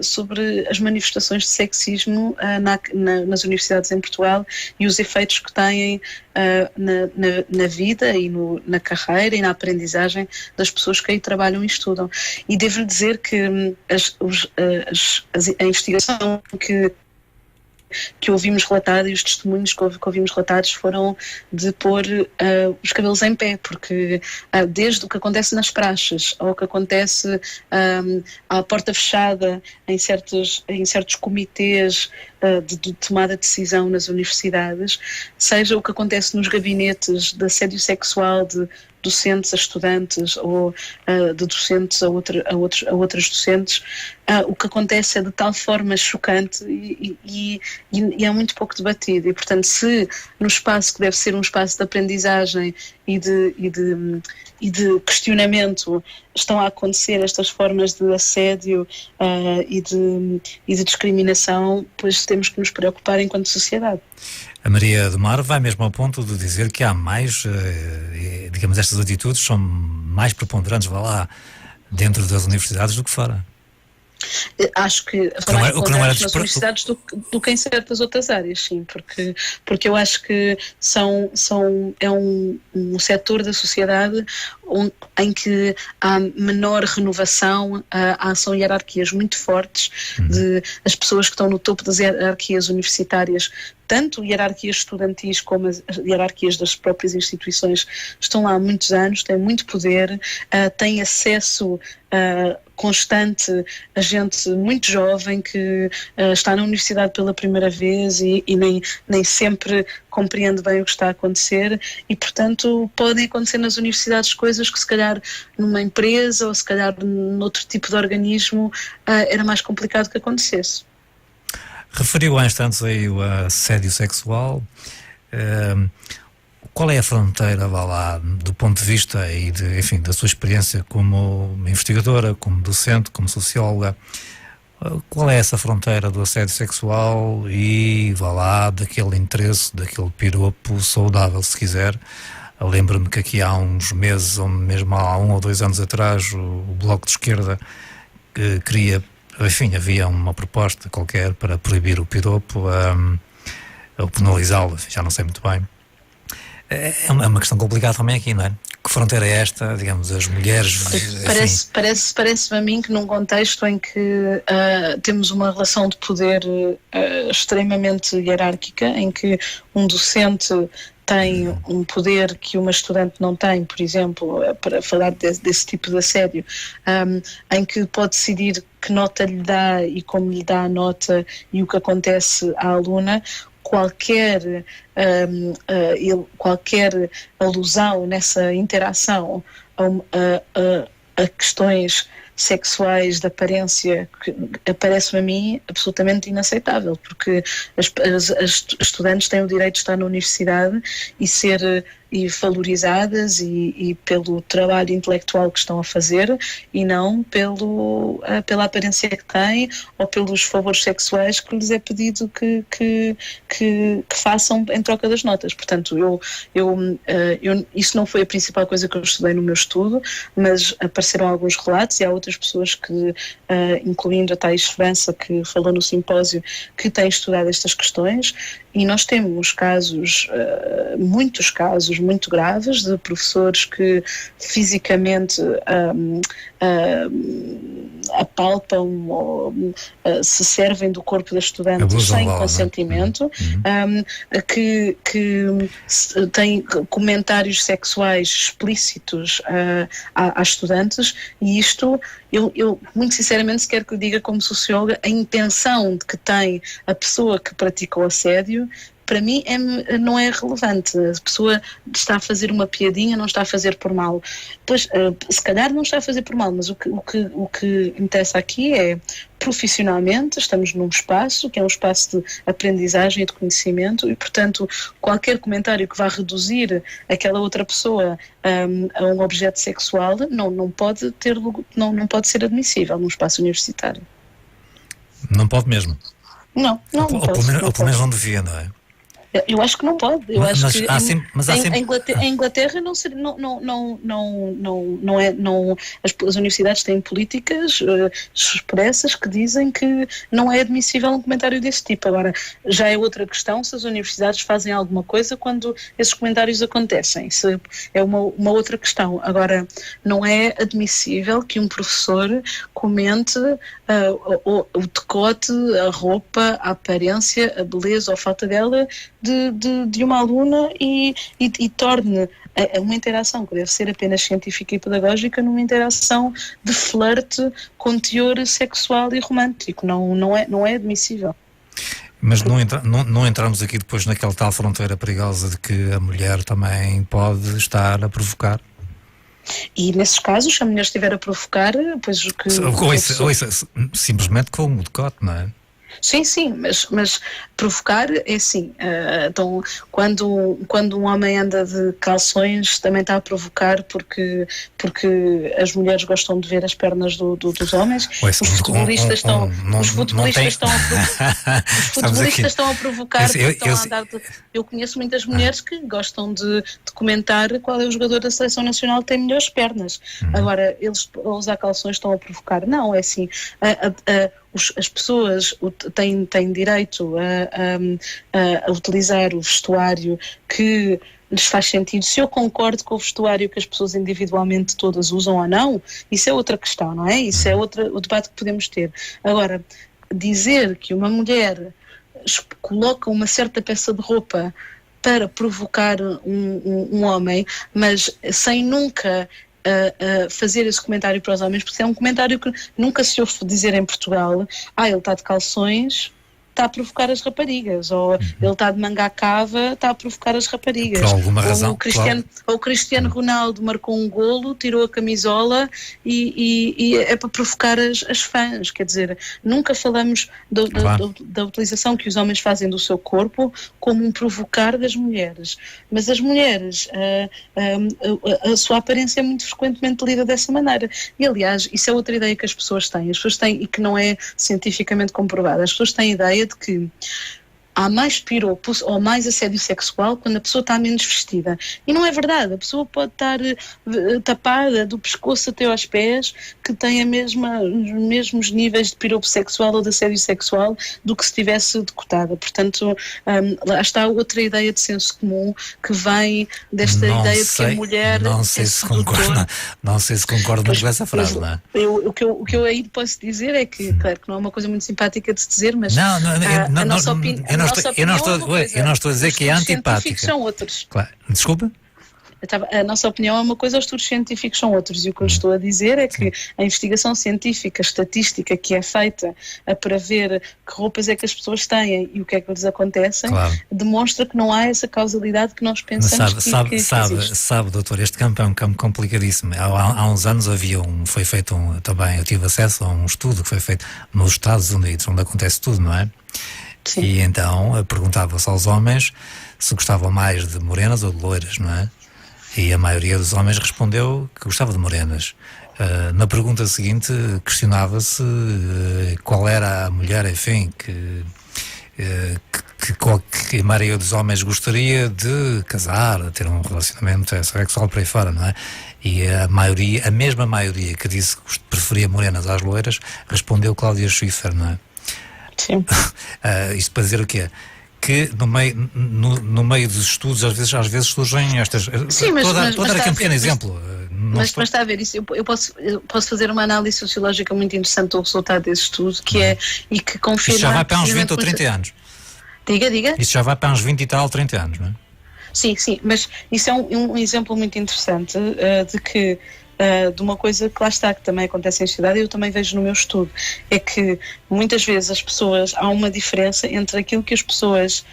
sobre as manifestações de sexismo nas universidades em Portugal e os efeitos que têm na vida e na carreira e na aprendizagem das pessoas que aí trabalham e estudam. E devo dizer que a investigação que ouvimos relatar e os testemunhos que ouvimos relatados foram de pôr os cabelos em pé, porque desde o que acontece nas praxes ao que acontece à porta fechada em certos comitês de tomada de decisão nas universidades, seja o que acontece nos gabinetes de assédio sexual de docentes a estudantes ou de docentes a outras docentes, o que acontece é de tal forma chocante e é muito pouco debatido. E portanto, se no espaço que deve ser um espaço de aprendizagem e de questionamento estão a acontecer estas formas de assédio e de discriminação, pois temos que nos preocupar enquanto sociedade. A Maria do Mar vai mesmo ao ponto de dizer que há mais, digamos, estas atitudes são mais preponderantes, dentro das universidades do que fora. Acho que nas universidades do que em certas outras áreas, sim, porque eu acho que é um setor da sociedade em que há menor renovação, são hierarquias muito fortes de as pessoas que estão no topo das hierarquias universitárias, tanto hierarquias estudantis como as hierarquias das próprias instituições, estão lá há muitos anos, têm muito poder, têm acesso constante a gente muito jovem que está na universidade pela primeira vez e nem sempre compreende bem o que está a acontecer, e portanto podem acontecer nas universidades coisas que se calhar numa empresa ou se calhar noutro tipo de organismo era mais complicado que acontecesse. Referiu há instantes aí o assédio sexual. Qual é a fronteira, do ponto de vista e da sua experiência como investigadora, como docente, como socióloga? Qual é essa fronteira do assédio sexual e, daquele interesse, daquele piropo saudável, se quiser? Eu lembro-me que aqui há uns meses, ou mesmo há 1 ou 2 anos atrás, o Bloco de Esquerda queria, havia uma proposta qualquer para proibir o piropo, ou penalizá-lo, já não sei muito bem. É uma questão complicada também aqui, não é? Que fronteira é esta, digamos, as mulheres... Parece-me a mim que num contexto em que temos uma relação de poder extremamente hierárquica, em que um docente tem um poder que uma estudante não tem, por exemplo, para falar desse tipo de assédio, em que pode decidir que nota lhe dá e como lhe dá a nota e o que acontece à aluna. Qualquer alusão nessa interação a questões sexuais de aparência, que parece-me a mim absolutamente inaceitável, porque as estudantes têm o direito de estar na universidade e e valorizadas e pelo trabalho intelectual que estão a fazer, e não pela aparência que têm ou pelos favores sexuais que lhes é pedido que façam em troca das notas. Portanto, isso não foi a principal coisa que eu estudei no meu estudo, mas apareceram alguns relatos e há outras pessoas que, incluindo a Thais França, que falou no simpósio, que têm estudado estas questões, e nós temos casos, muitos casos muito graves de professores que fisicamente apalpam ou se servem do corpo das estudantes sem consentimento, que têm comentários sexuais explícitos às estudantes, e isto, eu muito sinceramente, se quer que eu diga como socióloga, a intenção de que tem a pessoa que pratica o assédio, para mim não é relevante. A pessoa está a fazer uma piadinha, não está a fazer por mal. Pois, se calhar não está a fazer por mal, mas o que interessa aqui é, profissionalmente, estamos num espaço que é um espaço de aprendizagem e de conhecimento, e, portanto, qualquer comentário que vá reduzir aquela outra pessoa a um objeto sexual não pode ser admissível num espaço universitário. Não pode mesmo? Não ou pelo menos não devia, não é? Eu acho que não pode. Eu acho que em Inglaterra as universidades têm políticas expressas que dizem que não é admissível um comentário desse tipo. Agora, já é outra questão se as universidades fazem alguma coisa quando esses comentários acontecem. Isso é uma outra questão. Agora, não é admissível que um professor comente o decote, a roupa, a aparência, a beleza ou a falta dela de uma aluna e torne uma interação que deve ser apenas científica e pedagógica numa interação de flerte com teor sexual e romântico. Não é admissível. Mas não entramos aqui depois naquela tal fronteira perigosa de que a mulher também pode estar a provocar? E nesses casos, se a mulher estiver a provocar, pois o que... simplesmente com o decote, não é? Sim, mas provocar é assim. Então, quando um homem anda de calções, também está a provocar porque as mulheres gostam de ver as pernas dos homens. Os futebolistas estão a provocar. Eu conheço muitas mulheres que gostam de comentar qual é o jogador da seleção nacional que tem melhores pernas. Agora, eles a usar calções estão a provocar. Não, é assim. As pessoas têm direito a utilizar o vestuário que lhes faz sentido. Se eu concordo com o vestuário que as pessoas individualmente todas usam ou não, isso é outra questão, não é? Isso é o debate que podemos ter. Agora, dizer que uma mulher coloca uma certa peça de roupa para provocar um homem, mas sem nunca fazer esse comentário para os homens, porque é um comentário que nunca se ouve dizer em Portugal. Ele está de calções, está a provocar as raparigas, ou ele está de manga à cava, está a provocar as raparigas. Por alguma razão. Ou o Cristiano Ronaldo marcou um golo, tirou a camisola e é para provocar as fãs. Quer dizer, nunca falamos da utilização que os homens fazem do seu corpo como um provocar das mulheres. Mas as mulheres, a sua aparência é muito frequentemente lida dessa maneira. E, aliás, isso é outra ideia que as pessoas têm. As pessoas têm, e que não é cientificamente comprovada, as pessoas têm a ideia de que há mais piropo ou mais assédio sexual quando a pessoa está menos vestida. E não é verdade. A pessoa pode estar tapada do pescoço até aos pés, que tem os mesmos níveis de piropo sexual ou de assédio sexual do que se estivesse decotada. Portanto, lá está outra ideia de senso comum que vem desta ideia de que a mulher não sei se concordo com essa frase, não é? O que eu aí posso dizer é que, claro, que não é uma coisa muito simpática de se dizer, mas a nossa opinião... Eu não estou a dizer que é antipática. Os estudos científicos são outros. Claro. Desculpa? A nossa opinião é uma coisa, os estudos científicos são outros, e o que eu estou a dizer é que a investigação científica, estatística que é feita para ver que roupas é que as pessoas têm e o que é que lhes acontece, demonstra que não há essa causalidade que nós pensamos que existe. Sabe, doutor, este campo é um campo complicadíssimo. Há uns anos foi feito também, eu tive acesso a um estudo que foi feito nos Estados Unidos, onde acontece tudo, não é? Sim. E então perguntava-se aos homens se gostavam mais de morenas ou de loiras, não é? E a maioria dos homens respondeu que gostava de morenas. Na pergunta seguinte, questionava-se qual era a mulher, enfim, que a maioria dos homens gostaria de casar, de ter um relacionamento sexual por aí fora, não é? E a mesma maioria que disse que preferia morenas às loiras, respondeu Cláudia Schiffer, não é? Sim. Isto para dizer o quê? Que no meio dos estudos às vezes surgem estas... Sim, mas vou dar aqui um pequeno exemplo. Mas está a ver isso, eu posso fazer uma análise sociológica muito interessante do resultado desse estudo, que é, e que confirma... Isso já vai para uns 20 ou 30 anos. Diga. Isso já vai para uns 20 e tal, 30 anos, não é? Sim, mas isso é um exemplo muito interessante de uma coisa que lá está, que também acontece em sociedade, e eu também vejo no meu estudo, é que muitas vezes há uma diferença entre aquilo que as pessoas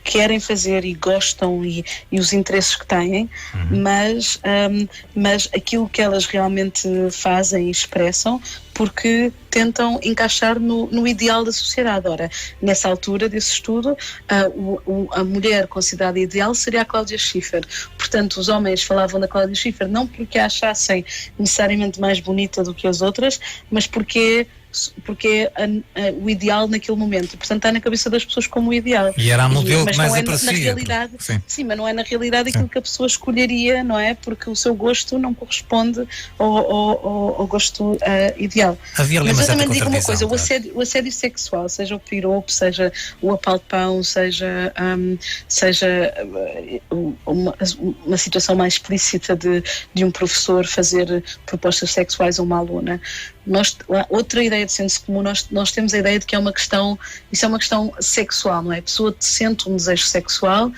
querem fazer e gostam e os interesses que têm, mas aquilo que elas realmente fazem e expressam porque tentam encaixar no ideal da sociedade. Ora, nessa altura desse estudo, a mulher considerada ideal seria a Cláudia Schiffer. Portanto, os homens falavam da Cláudia Schiffer não porque a achassem necessariamente mais bonita do que as outras, mas porque é o ideal naquele momento. Portanto, está na cabeça das pessoas como o ideal. E era a modelo que mais aparecia. Realidade, sim, mas não é na realidade aquilo que a pessoa escolheria, não é? Porque o seu gosto não corresponde ao gosto ideal. Mas eu também digo uma coisa, o assédio sexual, seja o piropo, seja o apalpão, seja uma situação mais explícita de um professor fazer propostas sexuais a uma aluna, outra ideia de senso comum, nós temos a ideia de que isso é uma questão sexual, não é? A pessoa sente um desejo sexual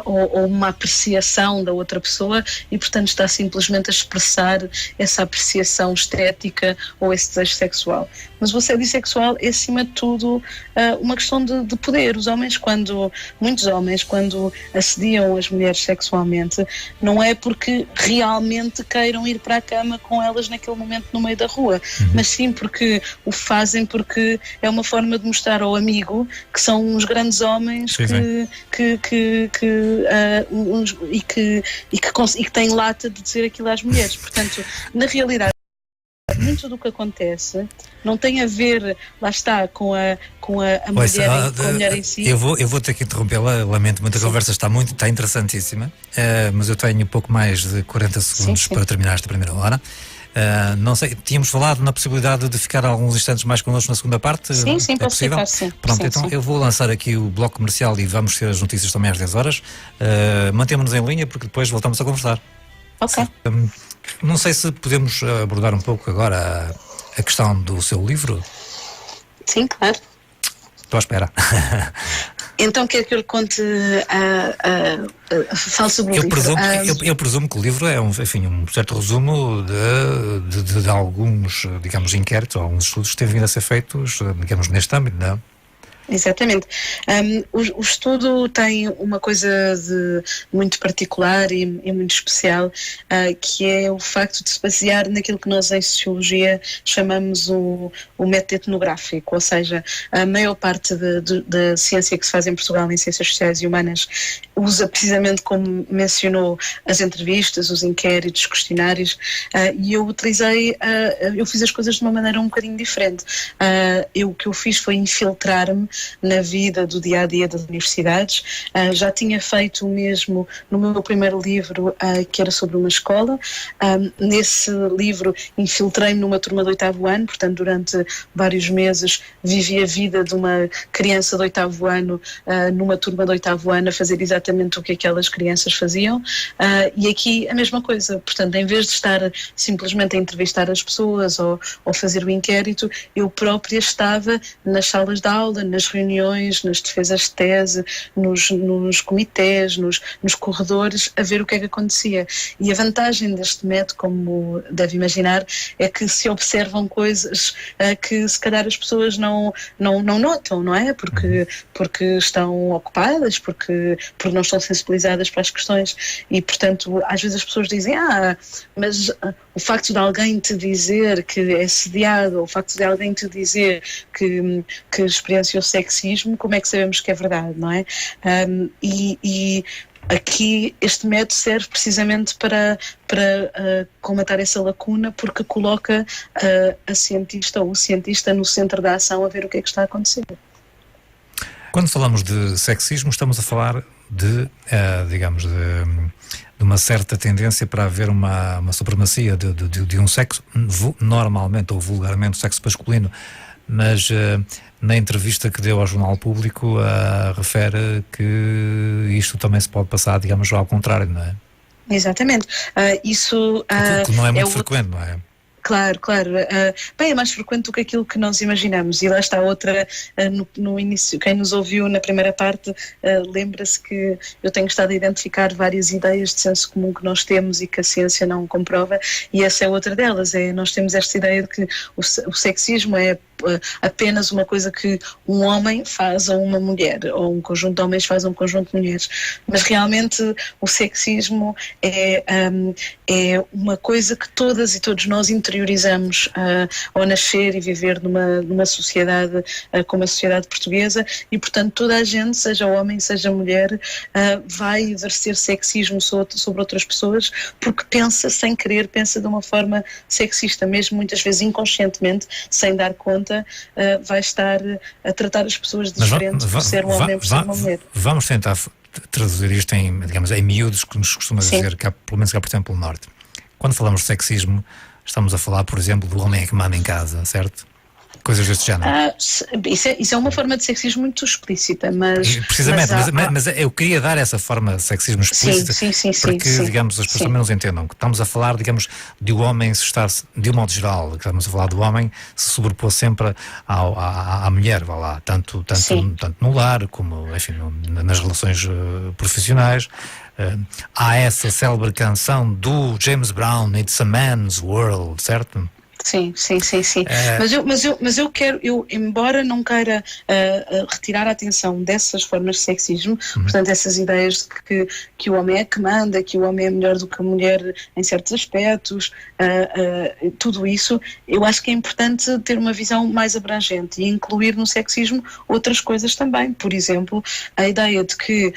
ou uma apreciação da outra pessoa e, portanto, está simplesmente a expressar essa apreciação estética ou esse desejo sexual. Mas o assédio sexual é, acima de tudo, uma questão de poder. Muitos homens, quando assediam as mulheres sexualmente, não é porque realmente queiram ir para a cama com elas naquele momento no meio da rua, mas sim porque o fazem porque é uma forma de mostrar ao amigo que são uns grandes homens que têm lata de dizer aquilo às mulheres. Portanto, na realidade, muito do que acontece não tem a ver, lá está, com a mulher em si. Eu vou ter que interrompê-la, lamento muito, a conversa está interessantíssima, mas eu tenho pouco mais de 40 segundos para terminar esta primeira hora. Não sei, tínhamos falado na possibilidade de ficar alguns instantes mais connosco na segunda parte? Sim, é posso possível? ficar, sim. Pronto, sim, então sim. eu vou lançar aqui o bloco comercial e vamos ter as notícias também às 10 horas. Mantemos-nos em linha porque depois voltamos a conversar. Ok. Não sei se podemos abordar um pouco agora a questão do seu livro. Sim, claro. Estou à espera. Então quer que eu lhe conte fale sobre o livro? Eu presumo que o livro é um certo resumo de alguns, digamos, inquéritos, alguns estudos que têm vindo a ser feitos, digamos, neste âmbito, não é? Exatamente. O estudo tem uma coisa muito particular e muito especial, que é o facto de se basear naquilo que nós em sociologia chamamos o método etnográfico, ou seja, a maior parte da ciência que se faz em Portugal em ciências sociais e humanas usa precisamente, como mencionou, as entrevistas, os inquéritos, os questionários, e eu fiz as coisas de uma maneira um bocadinho diferente. O que eu fiz foi infiltrar-me na vida do dia-a-dia das universidades. Já tinha feito o mesmo no meu primeiro livro, que era sobre uma escola. Nesse livro infiltrei-me numa turma do 8º ano, portanto durante vários meses vivi a vida de uma criança do 8º ano numa turma do 8º ano a fazer exatamente o que aquelas crianças faziam, e aqui a mesma coisa. Portanto, em vez de estar simplesmente a entrevistar as pessoas ou fazer o inquérito, eu própria estava nas salas de aula, nas reuniões, nas defesas de tese, nos comitês, nos corredores, a ver o que é que acontecia. E a vantagem deste método, como deve imaginar, é que se observam coisas que se calhar as pessoas não notam, não é? Porque estão ocupadas, porque não estão sensibilizadas para as questões e, portanto, às vezes as pessoas dizem, mas o facto de alguém te dizer que é assediado, ou o facto de alguém te dizer que experienciou sexismo, como é que sabemos que é verdade, não é? aqui este método serve precisamente para colmatar essa lacuna, porque coloca a cientista ou o cientista no centro da ação a ver o que é que está a acontecer. Quando falamos de sexismo, estamos a falar de, digamos, de uma certa tendência para haver uma supremacia de um sexo, normalmente ou vulgarmente o sexo masculino, mas na entrevista que deu ao Jornal Público refere que isto também se pode passar, digamos, ao contrário, não é? Exatamente. Isso que não é muito frequente, não é? Claro. Bem, é mais frequente do que aquilo que nós imaginamos. E lá está outra, no início, quem nos ouviu na primeira parte, lembra-se que eu tenho estado a identificar várias ideias de senso comum que nós temos e que a ciência não comprova, e essa é outra delas. Nós temos esta ideia de que o sexismo é apenas uma coisa que um homem faz a uma mulher, ou um conjunto de homens faz a um conjunto de mulheres. Mas realmente o sexismo é uma coisa que todas e todos nós interiorizamos ao nascer e viver numa sociedade como a sociedade portuguesa, e portanto toda a gente, seja homem, seja mulher, vai exercer sexismo sobre outras pessoas, porque pensa sem querer, pensa de uma forma sexista, mesmo muitas vezes inconscientemente, sem dar conta. Vai estar a tratar as pessoas diferentes por ser um homem ou por ser uma mulher. Vamos tentar traduzir isto em, digamos, em miúdos, que nos costuma dizer, pelo menos cá por exemplo no Norte. Quando falamos de sexismo, estamos a falar, por exemplo, do homem que manda em casa, certo? Coisas deste género. Isso é uma forma de sexismo muito explícita, mas... Precisamente, mas eu queria dar essa forma de sexismo explícita porque, digamos, as pessoas também nos entendam que estamos a falar, digamos, de o homem se estar, de um modo geral, que estamos a falar do homem se sobrepor sempre à mulher, vá lá, tanto no lar como, enfim, nas relações profissionais. Há essa célebre canção do James Brown, It's a Man's World, certo? Sim. Mas eu quero, embora não queira retirar a atenção dessas formas de sexismo, portanto, essas ideias de que o homem é que manda, que o homem é melhor do que a mulher em certos aspectos, tudo isso, eu acho que é importante ter uma visão mais abrangente e incluir no sexismo outras coisas também. Por exemplo, a ideia de que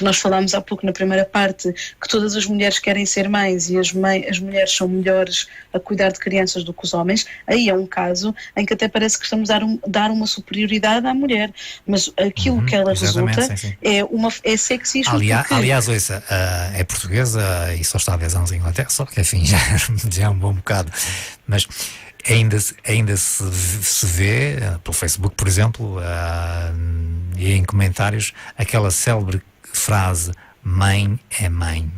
nós falámos há pouco na primeira parte, que todas as mulheres querem ser mães e as mulheres são melhores a cuidar de crianças do que os homens. Aí é um caso em que até parece que estamos a dar uma superioridade à mulher, mas aquilo que ela resulta sim. é sexismo. Aliás, ouça, é portuguesa e só está há 10 anos em Inglaterra, só que enfim, já é um bom bocado, mas ainda se vê pelo Facebook, por exemplo, e em comentários, aquela célebre frase: mãe é mãe.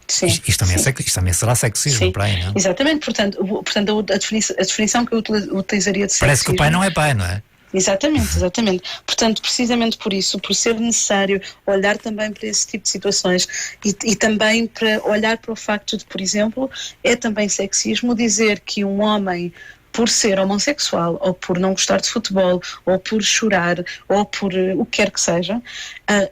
Sim, isto também será sexismo para aí, não é? Exatamente, portanto a definição que eu utilizaria de sexismo... Parece que o pai não é pai, não é? Exatamente. Portanto, precisamente por isso, por ser necessário olhar também para esse tipo de situações e também para olhar para o facto de, por exemplo, é também sexismo dizer que um homem, por ser homossexual, ou por não gostar de futebol, ou por chorar, ou por o que quer que seja,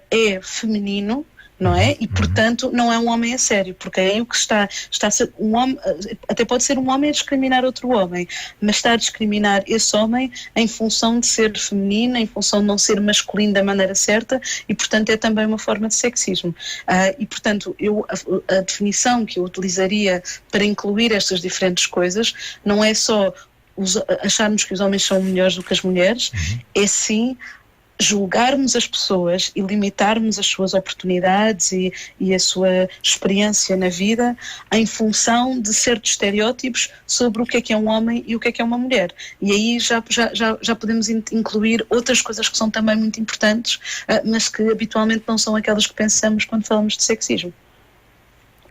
é feminino, não é? E, portanto, não é um homem a sério, porque é o que está a ser um homem, até pode ser um homem a discriminar outro homem, mas está a discriminar esse homem em função de ser feminino, em função de não ser masculino da maneira certa, e, portanto, é também uma forma de sexismo. E, portanto, a definição que eu utilizaria para incluir estas diferentes coisas não é só acharmos que os homens são melhores do que as mulheres, é sim julgarmos as pessoas e limitarmos as suas oportunidades e a sua experiência na vida em função de certos estereótipos sobre o que é um homem e o que é uma mulher. E aí já podemos incluir outras coisas que são também muito importantes, mas que habitualmente não são aquelas que pensamos quando falamos de sexismo.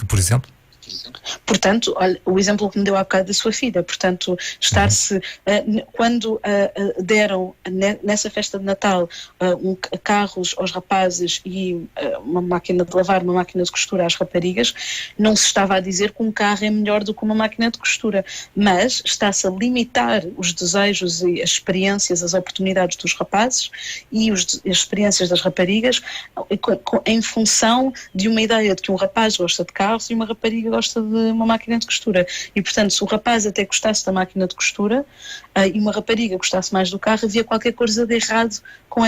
Por exemplo? Portanto, olha, o exemplo que me deu há bocado da sua filha, portanto, quando deram nessa festa de Natal carros aos rapazes e uma máquina de lavar, uma máquina de costura às raparigas, não se estava a dizer que um carro é melhor do que uma máquina de costura, mas está-se a limitar os desejos e as experiências, as oportunidades dos rapazes e as experiências das raparigas em função de uma ideia de que um rapaz gosta de carros e uma rapariga gosta de uma máquina de costura. E, portanto, se o rapaz até gostasse da máquina de costura e uma rapariga gostasse mais do carro, havia qualquer coisa de errado com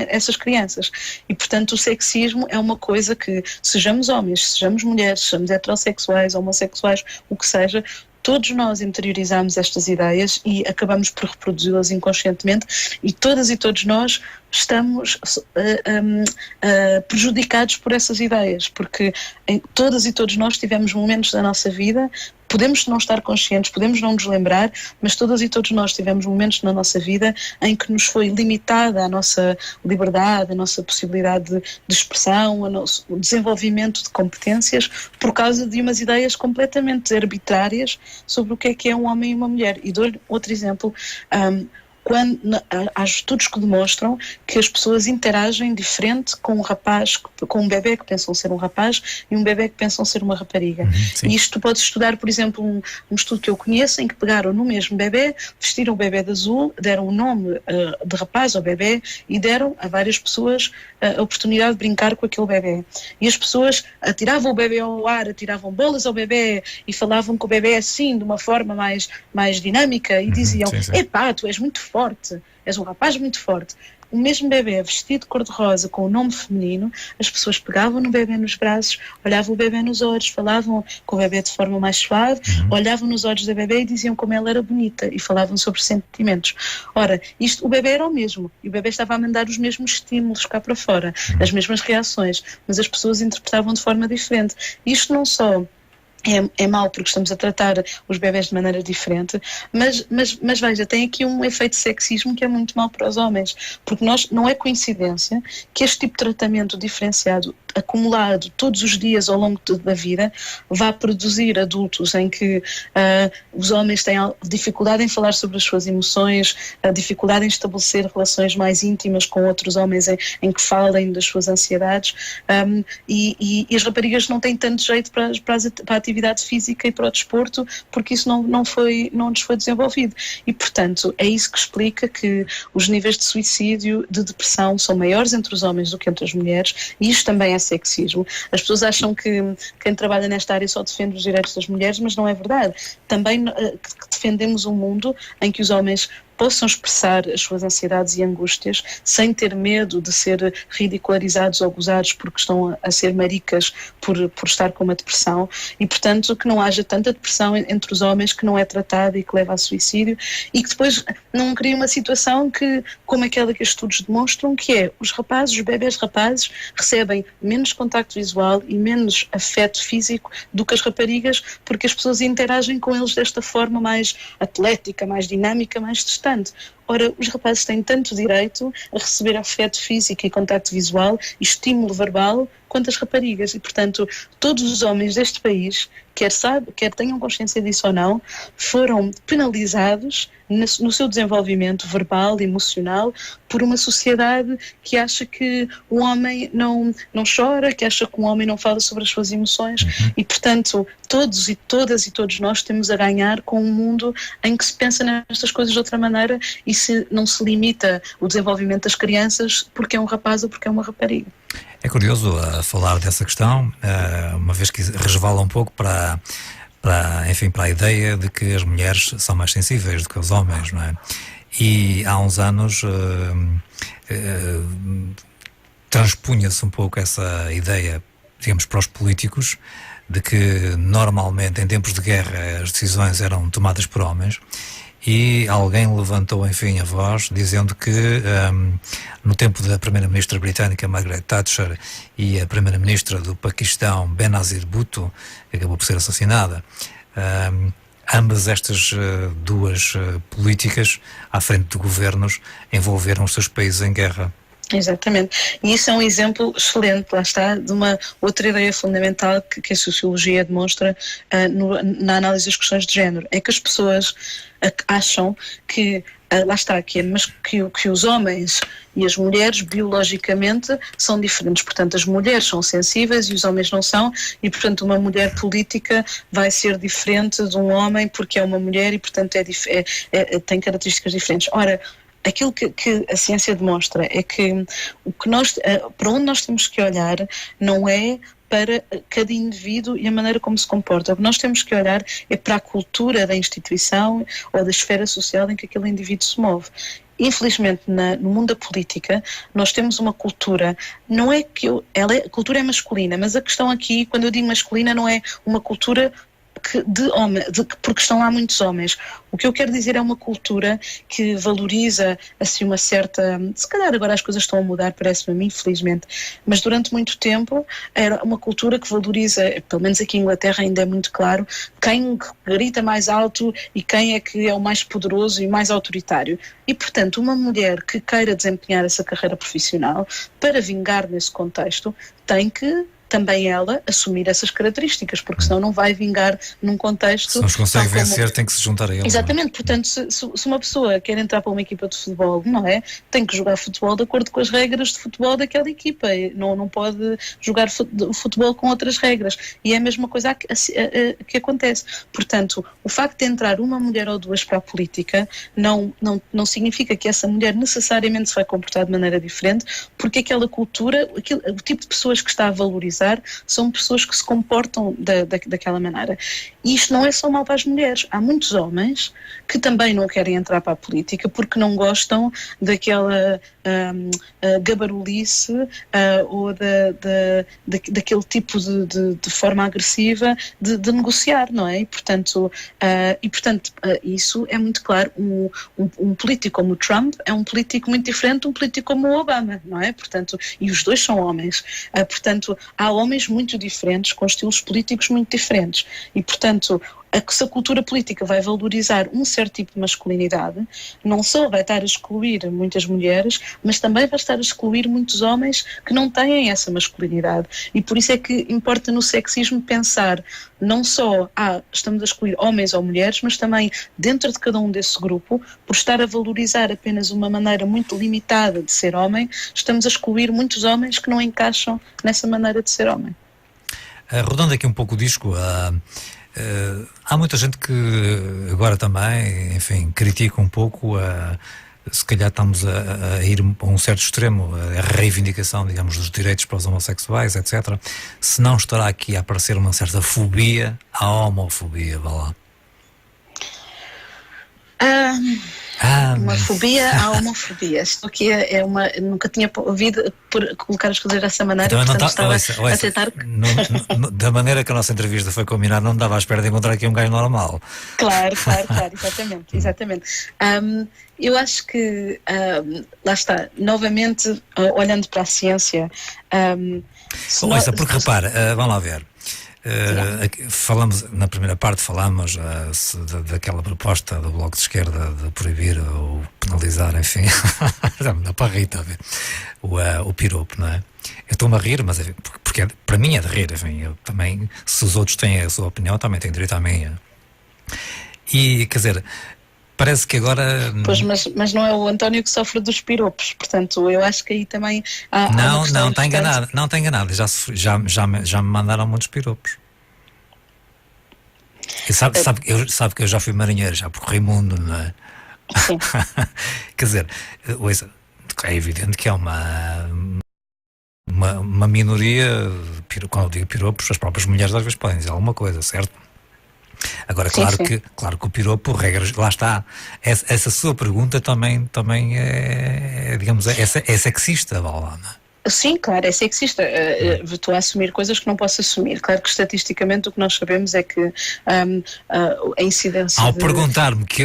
essas crianças. E, portanto, o sexismo é uma coisa que, sejamos homens, sejamos mulheres, sejamos heterossexuais, homossexuais, o que seja, todos nós interiorizamos estas ideias e acabamos por reproduzi-las inconscientemente, e todas e todos nós estamos prejudicados por essas ideias, porque todas e todos nós tivemos momentos da nossa vida, podemos não estar conscientes, podemos não nos lembrar, mas todas e todos nós tivemos momentos na nossa vida em que nos foi limitada a nossa liberdade, a nossa possibilidade de expressão, o desenvolvimento de competências, por causa de umas ideias completamente arbitrárias sobre o que é um homem e uma mulher. E dou-lhe outro exemplo. Há estudos que demonstram que as pessoas interagem diferente com um rapaz, com um bebê que pensam ser um rapaz e um bebê que pensam ser uma rapariga. E isto pode estudar, por exemplo, um estudo que eu conheço, em que pegaram no mesmo bebê, vestiram o bebê de azul, deram o nome de rapaz ao bebê e deram a várias pessoas a oportunidade de brincar com aquele bebê. E as pessoas atiravam o bebê ao ar, atiravam bolas ao bebê e falavam com o bebê assim, de uma forma mais dinâmica, e diziam: epá, tu és muito forte, és um rapaz muito forte. O mesmo bebê vestido de cor-de-rosa com o nome feminino, as pessoas pegavam no bebê nos braços, olhavam o bebê nos olhos, falavam com o bebê de forma mais suave, olhavam nos olhos da bebê e diziam como ela era bonita e falavam sobre sentimentos. Ora, o bebê era o mesmo, e o bebê estava a mandar os mesmos estímulos cá para fora, as mesmas reações, mas as pessoas interpretavam de forma diferente. Isto não só é mau porque estamos a tratar os bebés de maneira diferente, mas veja, tem aqui um efeito de sexismo que é muito mau para os homens, porque não é coincidência que este tipo de tratamento diferenciado, acumulado todos os dias ao longo da vida, vá produzir adultos em que os homens têm dificuldade em falar sobre as suas emoções, a dificuldade em estabelecer relações mais íntimas com outros homens em que falem das suas ansiedades, e as raparigas não têm tanto jeito para a atividade física e para o desporto, porque isso não lhes foi desenvolvido. E, portanto, é isso que explica que os níveis de suicídio, de depressão, são maiores entre os homens do que entre as mulheres, e isto também é sexismo. As pessoas acham que quem trabalha nesta área só defende os direitos das mulheres, mas não é verdade. Também defendemos um mundo em que os homens possam expressar as suas ansiedades e angústias sem ter medo de ser ridicularizados ou gozados porque estão a ser maricas por estar com uma depressão, e, portanto, que não haja tanta depressão entre os homens que não é tratada e que leva a suicídio, e que depois não cria uma situação como aquela que os estudos demonstram, que é os bebés rapazes recebem menos contacto visual e menos afeto físico do que as raparigas, porque as pessoas interagem com eles desta forma mais atlética, mais dinâmica, mais distante. Ora, os rapazes têm tanto direito a receber afeto físico e contacto visual e estímulo verbal quanto as raparigas, e, portanto, todos os homens deste país, quer tenham consciência disso ou não, foram penalizados no seu desenvolvimento verbal e emocional por uma sociedade que acha que o homem não chora, que acha que o homem não fala sobre as suas emoções, e, portanto, todos e todas e todos nós temos a ganhar com um mundo em que se pensa nestas coisas de outra maneira e não se limita o desenvolvimento das crianças porque é um rapaz ou porque é uma rapariga. É curioso falar dessa questão, uma vez que resvala um pouco para a ideia de que as mulheres são mais sensíveis do que os homens, não é? E há uns anos transpunha-se um pouco essa ideia, digamos, para os políticos, de que normalmente em tempos de guerra as decisões eram tomadas por homens, e alguém levantou, enfim, a voz, dizendo que no tempo da primeira-ministra britânica Margaret Thatcher e a primeira-ministra do Paquistão Benazir Bhutto, que acabou por ser assassinada, ambas estas duas políticas à frente de governos envolveram os seus países em guerra. Exatamente, e isso é um exemplo excelente, lá está, de uma outra ideia fundamental que a sociologia demonstra na análise das questões de género, é que as pessoas acham que, lá está, mas que os homens e as mulheres biologicamente são diferentes, portanto as mulheres são sensíveis e os homens não são, e portanto uma mulher política vai ser diferente de um homem porque é uma mulher e portanto tem características diferentes. Ora, aquilo que a ciência demonstra é que o que nós, para onde nós temos que olhar não é para cada indivíduo e a maneira como se comporta. O que nós temos que olhar é para a cultura da instituição ou da esfera social em que aquele indivíduo se move. Infelizmente, no mundo da política, nós temos uma cultura, não é que a cultura é masculina, mas a questão aqui, quando eu digo masculina, não é uma cultura porque estão lá muitos homens. O que eu quero dizer é uma cultura que valoriza assim uma certa, se calhar agora as coisas estão a mudar, parece-me a mim, infelizmente, mas durante muito tempo era uma cultura que valoriza, pelo menos aqui em Inglaterra ainda é muito claro, quem grita mais alto e quem é que é o mais poderoso e mais autoritário. E, portanto, uma mulher que queira desempenhar essa carreira profissional, para vingar nesse contexto, tem que também ela assumir essas características, porque senão não vai vingar num contexto... Se não os consegue vencer, tem que se juntar a ela. Exatamente, portanto, se uma pessoa quer entrar para uma equipa de futebol, não é? Tem que jogar futebol de acordo com as regras de futebol daquela equipa, não pode jogar futebol com outras regras, e é a mesma coisa que acontece. Portanto, o facto de entrar uma mulher ou duas para a política não significa que essa mulher necessariamente se vai comportar de maneira diferente, porque aquela cultura, o tipo de pessoas que está a valorizar são pessoas que se comportam daquela maneira. E isto não é só mal para as mulheres. Há muitos homens que também não querem entrar para a política porque não gostam daquela gabarulice ou daquele tipo de forma agressiva de negociar, não é? E portanto, isso é muito claro. Um político como o Trump é um político muito diferente de um político como o Obama, não é? Portanto, e os dois são homens. Portanto, há homens muito diferentes, com estilos políticos muito diferentes. E, portanto, se a cultura política vai valorizar um certo tipo de masculinidade, não só vai estar a excluir muitas mulheres, mas também vai estar a excluir muitos homens que não têm essa masculinidade. E por isso é que importa no sexismo pensar não só estamos a excluir homens ou mulheres, mas também dentro de cada um desse grupo, por estar a valorizar apenas uma maneira muito limitada de ser homem, estamos a excluir muitos homens que não encaixam nessa maneira de ser homem. Rodando aqui um pouco o disco, há muita gente que agora também, enfim, critica um pouco, se calhar estamos a ir a um certo extremo, a reivindicação, digamos, dos direitos para os homossexuais, etc. Se não estará aqui a aparecer uma certa fobia à homofobia, vá lá. Uma fobia à homofobia. Isto aqui nunca tinha ouvido por colocar as coisas dessa maneira, então, portanto estava a tentar... Da maneira que a nossa entrevista foi combinada, não dava à espera de encontrar aqui um gajo normal. Claro, exatamente. Eu acho que, lá está, novamente, olhando para a ciência... porque repara, vamos lá ver. Falamos, na primeira parte falámos daquela proposta do Bloco de Esquerda de proibir ou penalizar, enfim, já me dá para rir, está a ver, o piropo, não é? Eu estou-me a rir, mas porque para mim é de rir, enfim, eu também, se os outros têm a sua opinião, também tenho direito à minha. E, quer dizer, parece que agora... Pois, mas não é o António que sofre dos piropos, portanto, eu acho que aí também há não, está enganado, não está enganado, já me mandaram muitos piropos. E sabe que eu já fui marinheiro, já percorri mundo, não é? Sim. Quer dizer, é evidente que é uma minoria, quando eu digo piropos, as próprias mulheres às vezes podem dizer alguma coisa, certo? Agora, claro que o piropo, regras, lá está. Essa sua pergunta também é, digamos, é sexista, vá lá, não é? Sim, claro, é sexista. Estou a assumir coisas que não posso assumir. Claro que estatisticamente o que nós sabemos é que a incidência... Ao perguntar-me que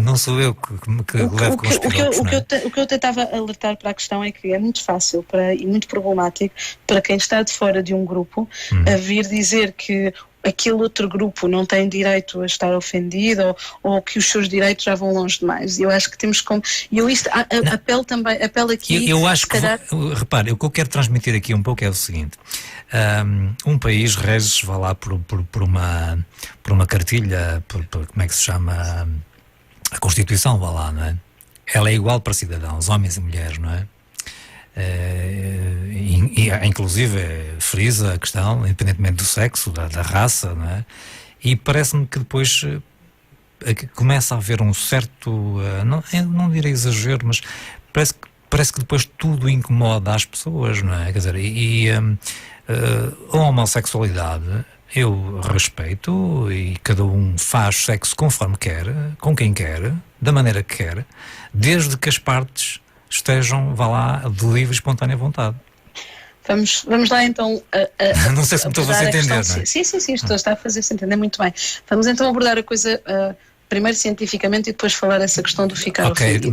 não sou eu que levo com os piropos, o que eu tentava alertar para a questão é que é muito fácil e muito problemático para quem está de fora de um grupo a vir dizer que aquele outro grupo não tem direito a estar ofendido ou que os seus direitos já vão longe demais. E eu acho que temos como... E eu apelo aqui... Eu acho que... Repare, o que eu quero transmitir aqui um pouco é o seguinte. Um país rege-se, vá lá, por uma cartilha, como é que se chama? A Constituição, vá lá, não é? Ela é igual para cidadãos, homens e mulheres, não é? Inclusive frisa a questão, independentemente do sexo, da raça, não é? E parece-me que depois começa a haver um certo, não direi exagero, mas parece que depois tudo incomoda as pessoas, não é? Quer dizer, a homossexualidade eu respeito e cada um faz sexo conforme quer, com quem quer, da maneira que quer, desde que as partes estejam, vá lá, de livre e espontânea vontade. Vamos lá então. Não sei se me estou a fazer entender, não é? Sim, está a fazer-se entender muito bem. Vamos então abordar a coisa primeiro cientificamente e depois falar essa questão do ficar ofendido.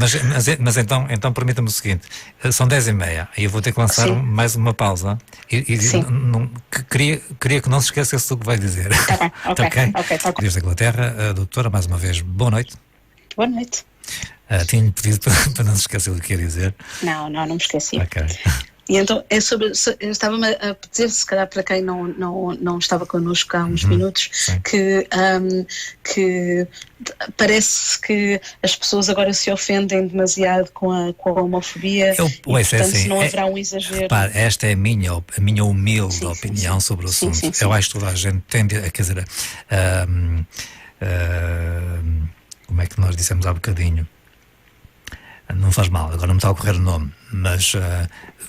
Mas então permita-me o seguinte: são 10h30 e eu vou ter que lançar mais uma pausa. Queria que não se esquecesse do que vai dizer. Está bem, ok. Desde a Inglaterra, a doutora, mais uma vez, boa noite. Boa noite. Tinha-lhe pedido para não se esquecer do que ia dizer. Não me esqueci. Ok. E então, estava-me a pedir, se calhar para quem não estava connosco há uns minutos, que parece que as pessoas agora se ofendem demasiado com a homofobia portanto não haverá um exagero. Repare, esta é a minha humilde opinião sobre o assunto. Eu acho que toda a gente tende a, quer dizer, como é que nós dissemos há bocadinho? Não faz mal, agora não me está a ocorrer o nome, mas,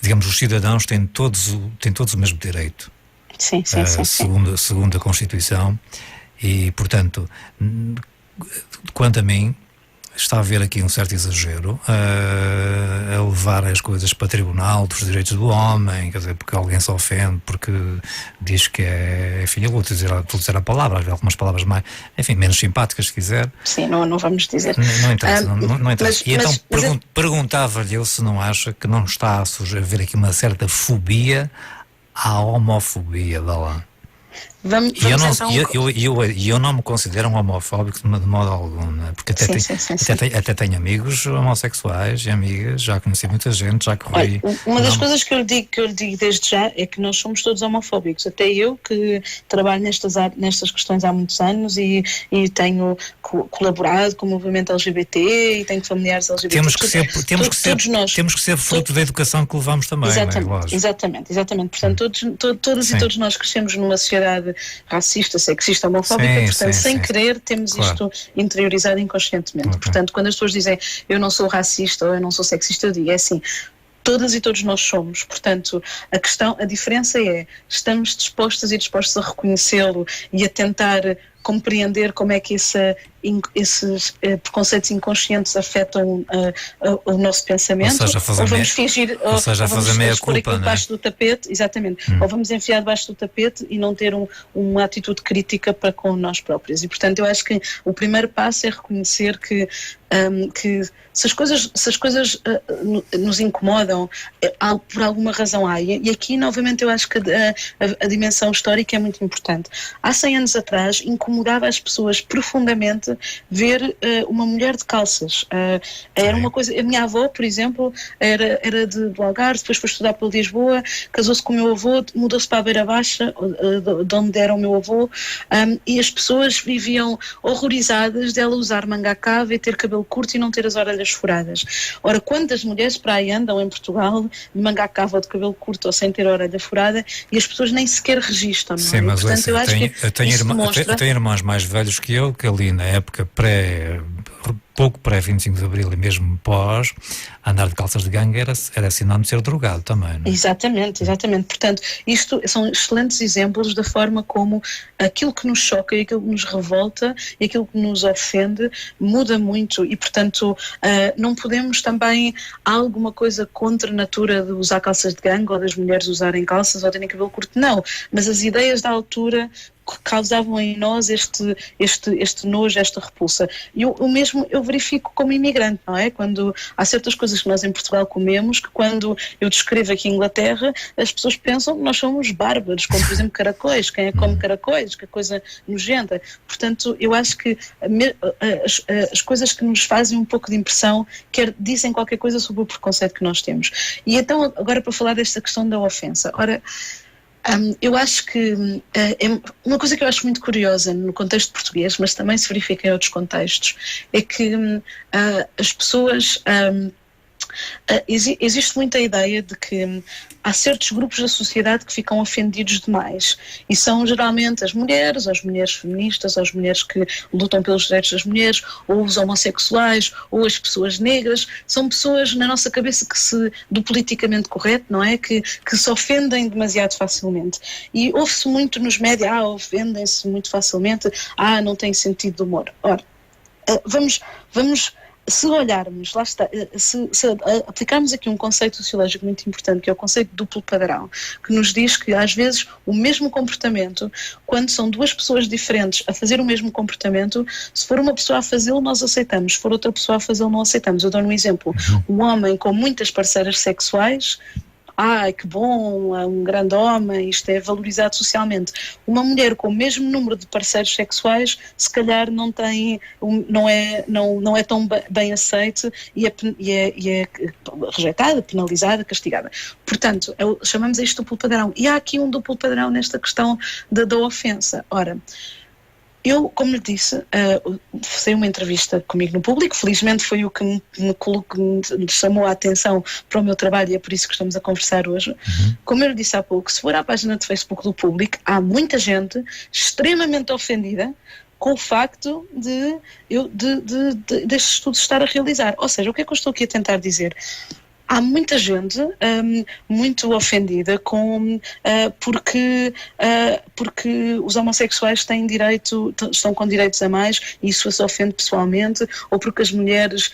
digamos, os cidadãos têm todos o mesmo direito. Sim. Segundo a Constituição, e, portanto, quanto a mim, está a haver aqui um certo exagero a levar as coisas para o Tribunal dos Direitos do Homem, quer dizer, porque alguém se ofende, porque diz que enfim, eu vou dizer a palavra, algumas palavras mais, enfim, menos simpáticas, se quiser. Sim, não vamos dizer. Não interessa, não interessa. Perguntava-lhe eu se não acha que não está a haver aqui uma certa fobia à homofobia, dá lá. Eu não me considero um homofóbico de modo algum, né? Porque até tenho amigos homossexuais e amigas, já conheci muita gente, já corri. Uma das coisas que eu lhe digo desde já é que nós somos todos homofóbicos, até eu que trabalho nestas questões há muitos anos e tenho colaborado com o movimento LGBT e tenho familiares LGBT. Temos que ser fruto da educação que levamos também. Exatamente. Portanto, todos nós crescemos numa sociedade racista, sexista, homofóbica, portanto, sem querer, temos isto interiorizado inconscientemente. Portanto, quando as pessoas dizem eu não sou racista ou eu não sou sexista, eu digo, é assim, todas e todos nós somos. Portanto, a diferença é, estamos dispostos a reconhecê-lo e a tentar compreender como é que esses preconceitos inconscientes afetam o nosso pensamento, ou vamos fingir, ou vamos pôr aquilo debaixo do tapete, exatamente, ou vamos enfiar debaixo do tapete e não ter uma atitude crítica para com nós próprios. E, portanto, eu acho que o primeiro passo é reconhecer que se as coisas nos incomodam, por alguma razão há. E aqui, novamente, eu acho que a dimensão histórica é muito importante. Há 100 anos atrás, incomodava as pessoas profundamente ver uma mulher de calças. Era uma coisa. A minha avó, por exemplo, era de Algarve, depois foi estudar para Lisboa, casou-se com o meu avô, mudou-se para a Beira Baixa, de onde era o meu avô, e as pessoas viviam horrorizadas dela usar manga cava e ter cabelo curto e não ter as orelhas furadas. Ora, quantas mulheres para aí andam em Portugal de manga cava ou de cabelo curto ou sem ter a orelha furada e as pessoas nem sequer registram, não é? Sim, mas portanto, eu tenho irmãos mais velhos que eu, que ali na época pouco pré-25 de Abril e mesmo pós, andar de calças de gangue era sinónimo de ser drogado também, não é? Exatamente. Portanto, isto são excelentes exemplos da forma como aquilo que nos choca e aquilo que nos revolta e aquilo que nos ofende muda muito e, portanto, não podemos também, há alguma coisa contra a natura de usar calças de gangue ou das mulheres usarem calças ou terem cabelo curto, não, mas as ideias da altura causavam em nós este nojo, esta repulsa. E o mesmo eu verifico como imigrante, não é? Quando há certas coisas que nós em Portugal comemos, que quando eu descrevo aqui em Inglaterra, as pessoas pensam que nós somos bárbaros, como por exemplo caracóis, quem é que come caracóis, que coisa nojenta. Portanto, eu acho que as coisas que nos fazem um pouco de impressão dizem qualquer coisa sobre o preconceito que nós temos. E então, agora para falar desta questão da ofensa. Ora, eu acho que uma coisa que eu acho muito curiosa no contexto português, mas também se verifica em outros contextos, é que as pessoas existe muita ideia de que há certos grupos da sociedade que ficam ofendidos demais, e são geralmente as mulheres feministas, ou as mulheres que lutam pelos direitos das mulheres, ou os homossexuais, ou as pessoas negras. São pessoas na nossa cabeça do politicamente correto, não é? Que se ofendem demasiado facilmente, e ouve-se muito nos médias, ofendem-se muito facilmente, não tem sentido de humor. Ora, vamos se olharmos, lá está, se aplicarmos aqui um conceito sociológico muito importante, que é o conceito de duplo padrão, que nos diz que às vezes o mesmo comportamento, quando são duas pessoas diferentes a fazer o mesmo comportamento, se for uma pessoa a fazê-lo, nós aceitamos, se for outra pessoa a fazê-lo, não aceitamos. Eu dou um exemplo: um homem com muitas parceiras sexuais, que bom, é um grande homem, isto é valorizado socialmente. Uma mulher com o mesmo número de parceiros sexuais, se calhar não é tão bem aceite, e é rejeitada, penalizada, castigada. Portanto, chamamos isto duplo padrão. E há aqui um duplo padrão nesta questão da ofensa. Ora, eu, como lhe disse, fiz uma entrevista comigo no Público. Felizmente foi o que me chamou a atenção para o meu trabalho, e é por isso que estamos a conversar hoje. Como eu lhe disse há pouco, se for à página de Facebook do Público, há muita gente extremamente ofendida com o facto deste estudo estar a realizar. Ou seja, o que é que eu estou aqui a tentar dizer? Há muita gente muito ofendida porque os homossexuais estão com direitos a mais e isso os ofende pessoalmente, ou porque as mulheres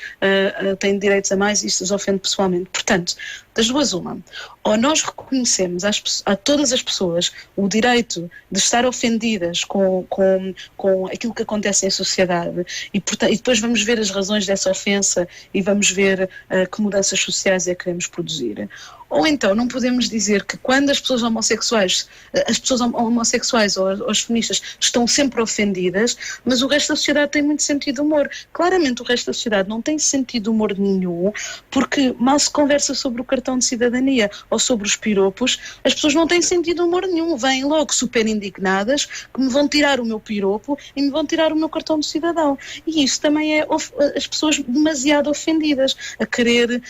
têm direitos a mais e isso os ofende pessoalmente. Portanto, das duas uma, ou nós reconhecemos a todas as pessoas o direito de estar ofendidas com aquilo que acontece em sociedade, e depois vamos ver as razões dessa ofensa e vamos ver que mudanças sociais é que queremos produzir. Ou então não podemos dizer que quando as pessoas homossexuais ou as feministas estão sempre ofendidas, mas o resto da sociedade tem muito sentido de humor. Claramente o resto da sociedade não tem sentido de humor nenhum, porque mal se conversa sobre o cartão de cidadania ou sobre os piropos, as pessoas não têm sentido de humor nenhum, vêm logo super indignadas que me vão tirar o meu piropo e me vão tirar o meu cartão de cidadão. E isso também é as pessoas demasiado ofendidas, a querer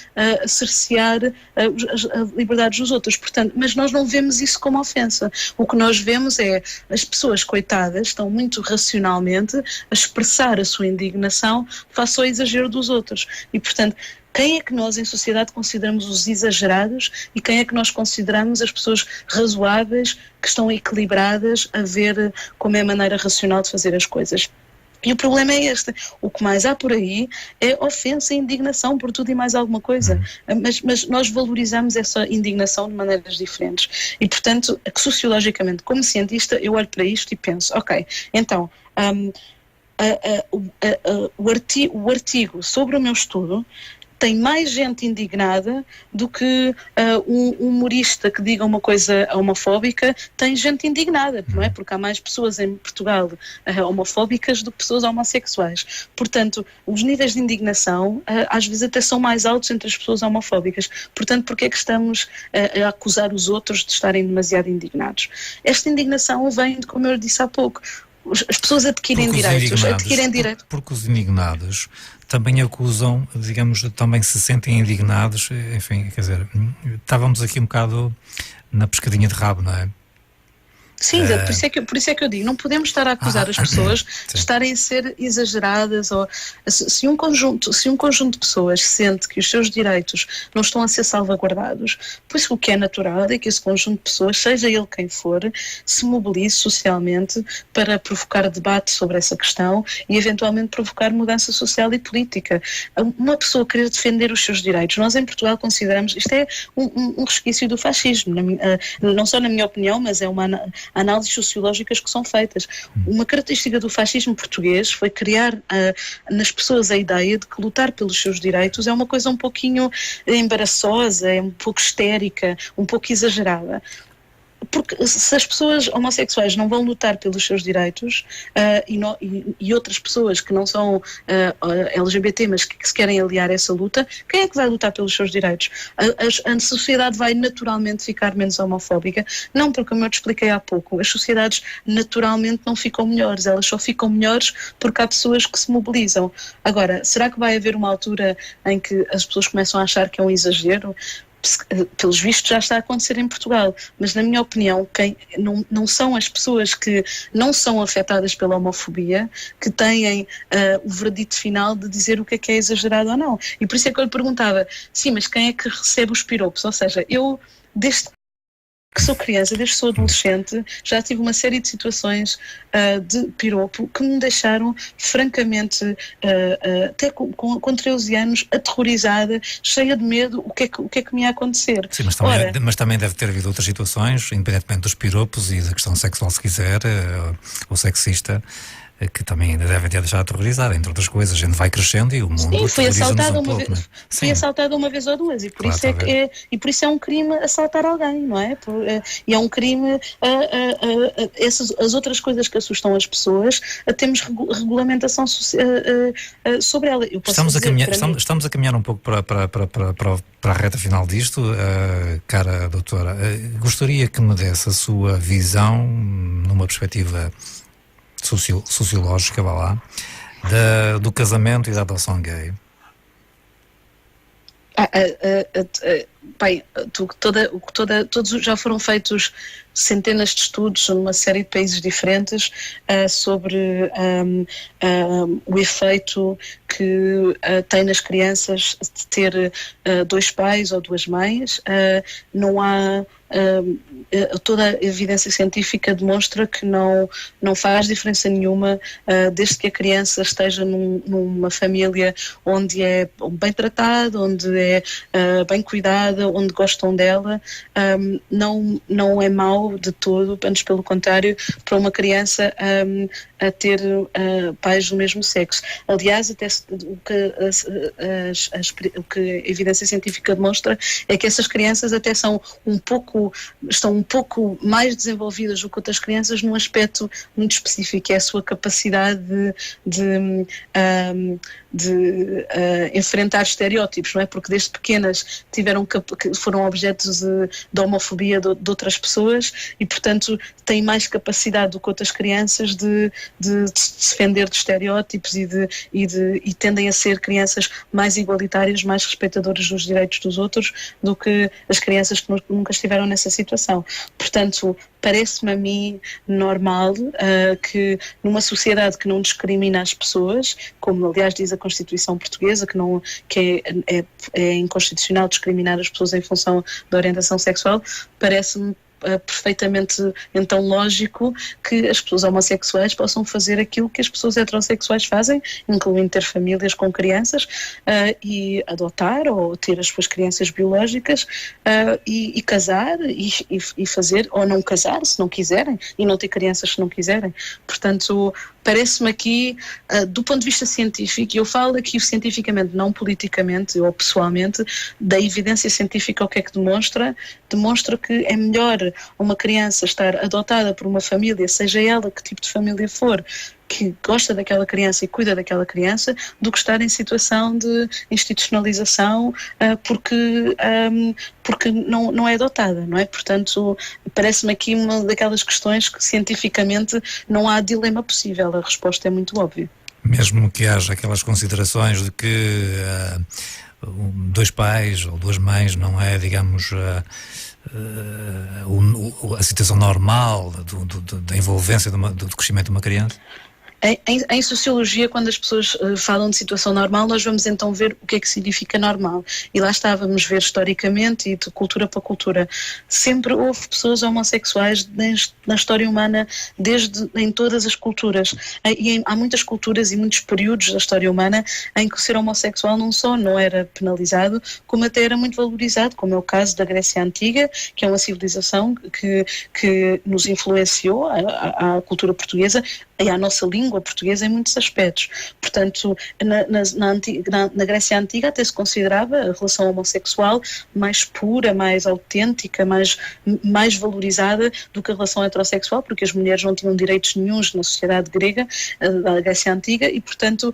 cercear as liberdades dos outros. Portanto, mas nós não vemos isso como ofensa. O que nós vemos é as pessoas coitadas estão muito racionalmente a expressar a sua indignação face ao exagero dos outros. E, portanto, quem é que nós em sociedade consideramos os exagerados e quem é que nós consideramos as pessoas razoáveis, que estão equilibradas a ver como é a maneira racional de fazer as coisas? E o problema é este: o que mais há por aí é ofensa e indignação por tudo e mais alguma coisa, mas nós valorizamos essa indignação de maneiras diferentes, e portanto, sociologicamente, como cientista, eu olho para isto e penso, ok, então o artigo sobre o meu estudo tem mais gente indignada do que um humorista que diga uma coisa homofóbica tem gente indignada, não é? Porque há mais pessoas em Portugal homofóbicas do que pessoas homossexuais. Portanto, os níveis de indignação às vezes até são mais altos entre as pessoas homofóbicas. Portanto, porque é que estamos a acusar os outros de estarem demasiado indignados? Esta indignação vem de, como eu disse há pouco, as pessoas adquirem direitos. Porque os indignados também acusam, digamos, também se sentem indignados, enfim, quer dizer, estávamos aqui um bocado na pescadinha de rabo, não é? Sim, por isso é que eu digo, não podemos estar a acusar as pessoas de estarem a ser exageradas, ou se um conjunto de pessoas sente que os seus direitos não estão a ser salvaguardados, pois o que é natural é que esse conjunto de pessoas, seja ele quem for, se mobilize socialmente para provocar debate sobre essa questão e eventualmente provocar mudança social e política. Uma pessoa querer defender os seus direitos, nós em Portugal consideramos, isto é um resquício do fascismo, não só na minha opinião, mas é uma análises sociológicas que são feitas. Uma característica do fascismo português foi criar nas pessoas a ideia de que lutar pelos seus direitos é uma coisa um pouquinho embaraçosa, é um pouco histérica, um pouco exagerada. Porque se as pessoas homossexuais não vão lutar pelos seus direitos e outras pessoas que não são LGBT, mas que se querem aliar a essa luta, quem é que vai lutar pelos seus direitos? A sociedade vai naturalmente ficar menos homofóbica? Não, porque como eu te expliquei há pouco, as sociedades naturalmente não ficam melhores, elas só ficam melhores porque há pessoas que se mobilizam. Agora, será que vai haver uma altura em que as pessoas começam a achar que é um exagero? Pelos vistos já está a acontecer em Portugal, mas na minha opinião não são as pessoas que não são afetadas pela homofobia que têm o veredito final de dizer o que é exagerado ou não. E por isso é que eu lhe perguntava, sim, mas quem é que recebe os piropos? Ou seja, eu desde que sou criança, desde que sou adolescente, já tive uma série de situações de piropo que me deixaram francamente, até com 13 anos, aterrorizada, cheia de medo, o que é que me ia acontecer. Sim, mas também deve ter havido outras situações, independentemente dos piropos e da questão sexual, se quiser, ou sexista, que também ainda devem ter deixado aterrorizar, entre outras coisas. A gente vai crescendo e o mundo aterroriza-nos um pouco. Fui assaltada uma vez ou duas e por isso é um crime assaltar alguém, não é? E é um crime as outras coisas que assustam as pessoas, temos regulamentação sobre ela. Estamos a caminhar um pouco para a reta final disto, cara doutora. Gostaria que me desse a sua visão numa perspectiva sociológica, vá lá, do casamento e da adoção gay. Bem, todos já foram feitos centenas de estudos numa série de países diferentes sobre o efeito que tem nas crianças de ter dois pais ou duas mães. Não há toda a evidência científica demonstra que não faz diferença nenhuma desde que a criança esteja numa família onde é bem tratada, onde é bem cuidada, onde gostam dela. Não é mau de todo, antes pelo contrário, para uma criança a ter pais do mesmo sexo. Aliás, até o que a evidência científica demonstra é que essas crianças até estão um pouco mais desenvolvidas do que outras crianças num aspecto muito específico, é a sua capacidade de enfrentar estereótipos, não é? Porque desde pequenas foram objetos de homofobia de outras pessoas e, portanto, têm mais capacidade do que outras crianças de se defender de estereótipos e tendem a ser crianças mais igualitárias, mais respeitadoras dos direitos dos outros do que as crianças que nunca estiveram nessa situação. Portanto, parece-me a mim normal que numa sociedade que não discrimina as pessoas, como aliás diz a Constituição Portuguesa, que é inconstitucional discriminar as pessoas em função da orientação sexual, parece-me perfeitamente então lógico que as pessoas homossexuais possam fazer aquilo que as pessoas heterossexuais fazem, incluindo ter famílias com crianças e adotar ou ter as suas crianças biológicas e casar e fazer, ou não casar se não quiserem e não ter crianças se não quiserem. Portanto, parece-me aqui, do ponto de vista científico, e eu falo aqui cientificamente, não politicamente ou pessoalmente, da evidência científica, o que é que demonstra? Demonstra que é melhor uma criança estar adotada por uma família, seja ela que tipo de família for, que gosta daquela criança e cuida daquela criança, do que estar em situação de institucionalização porque não é adotada, não é? Portanto, parece-me aqui uma daquelas questões que cientificamente não há dilema possível, a resposta é muito óbvia. Mesmo que haja aquelas considerações de que dois pais ou duas mães não é, digamos, a situação normal da envolvência do crescimento de uma criança? Em sociologia, quando as pessoas falam de situação normal, nós vamos então ver o que é que significa normal. E lá está, vamos ver historicamente e de cultura para cultura. Sempre houve pessoas homossexuais na história humana, em todas as culturas. E há muitas culturas e muitos períodos da história humana em que o ser homossexual não só não era penalizado, como até era muito valorizado, como é o caso da Grécia Antiga, que é uma civilização que nos influenciou, à cultura portuguesa e à nossa língua língua portuguesa em muitos aspectos. Portanto, na Grécia Antiga até se considerava a relação homossexual mais pura, mais autêntica, mais valorizada do que a relação heterossexual, porque as mulheres não tinham direitos nenhuns na sociedade grega, da Grécia Antiga, e portanto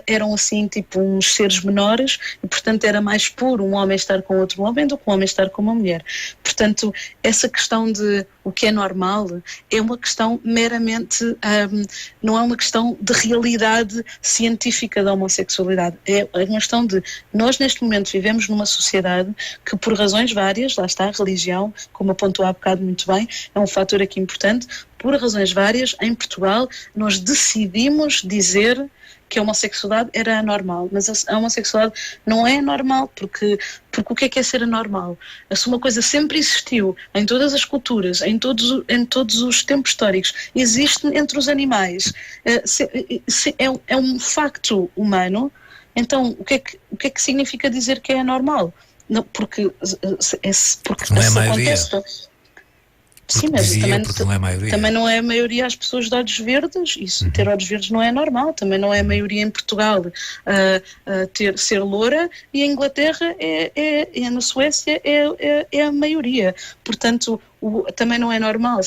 eram assim tipo uns seres menores, e portanto era mais puro um homem estar com outro homem do que um homem estar com uma mulher. Portanto, essa questão de o que é normal é uma questão meramente, não é uma questão de realidade científica da homossexualidade, é uma questão de nós neste momento vivemos numa sociedade que por razões várias, lá está a religião, como apontou há bocado muito bem, é um fator aqui importante, por razões várias, em Portugal nós decidimos dizer que a homossexualidade era anormal, mas a homossexualidade não é normal, porque o que é ser anormal? Se uma coisa sempre existiu em todas as culturas, em todos os tempos históricos, existe entre os animais, é um facto humano, então o que é que significa dizer que é anormal? Não, porque não é a maioria. Sim, mas também não é a maioria as pessoas de olhos verdes, isso, ter olhos verdes não é normal, também não é a maioria em Portugal ser loura, e em Inglaterra na Suécia é a maioria, portanto também não é normal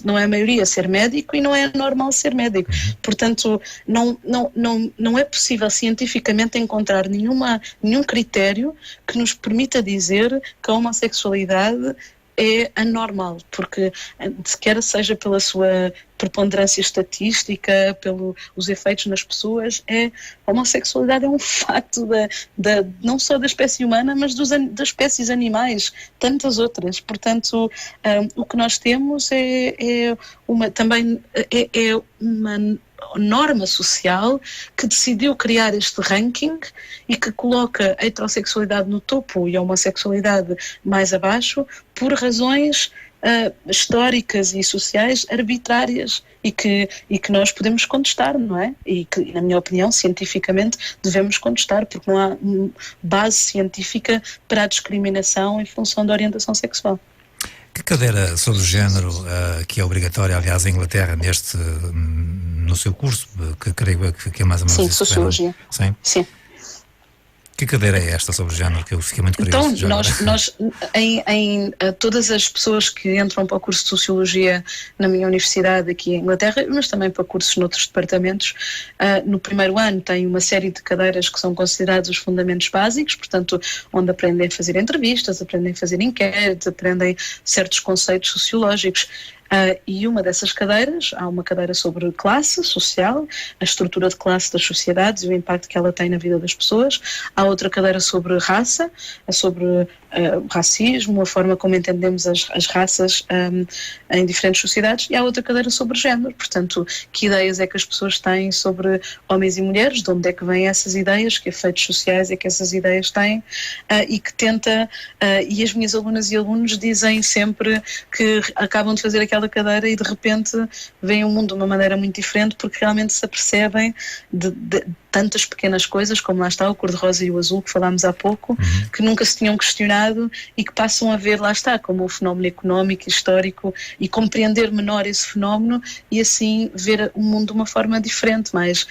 não é a maioria ser médico e não é normal ser médico, portanto não é possível cientificamente encontrar nenhum critério que nos permita dizer que a homossexualidade é anormal, porque quer seja pela sua preponderância estatística, pelos efeitos nas pessoas, a homossexualidade é um facto não só da espécie humana, mas das espécies animais, tantas outras. Portanto, o que nós temos é uma norma social que decidiu criar este ranking e que coloca a heterossexualidade no topo e a homossexualidade mais abaixo por razões históricas e sociais arbitrárias e que nós podemos contestar, não é? E que, na minha opinião, cientificamente devemos contestar, porque não há base científica para a discriminação em função da orientação sexual. Que cadeira sobre o género, que é obrigatória, aliás, em Inglaterra, no seu curso, que creio que é mais ou menos Sim, isso? Sociologia. Sim. Que cadeira é esta sobre o género, que eu fiquei muito curioso? Então, nós todas as pessoas que entram para o curso de Sociologia na minha universidade aqui em Inglaterra, mas também para cursos noutros departamentos, no primeiro ano tem uma série de cadeiras que são considerados os fundamentos básicos, portanto, onde aprendem a fazer entrevistas, aprendem a fazer inquéritos, aprendem certos conceitos sociológicos. E uma dessas cadeiras, há uma cadeira sobre classe social, a estrutura de classe das sociedades e o impacto que ela tem na vida das pessoas. Há outra cadeira sobre raça, sobre racismo, a forma como entendemos as raças em diferentes sociedades, e há outra cadeira sobre género, portanto, que ideias é que as pessoas têm sobre homens e mulheres, de onde é que vêm essas ideias, que efeitos sociais é que essas ideias têm, e que tenta, e as minhas alunas e alunos dizem sempre que acabam de fazer aquela cadeira e de repente veem o mundo de uma maneira muito diferente, porque realmente se apercebem de tantas pequenas coisas, como lá está o cor-de-rosa e o azul que falámos há pouco, que nunca se tinham questionado e que passam a ver, lá está, como o fenómeno económico e histórico, e compreender melhor esse fenómeno e assim ver o mundo de uma forma diferente, mais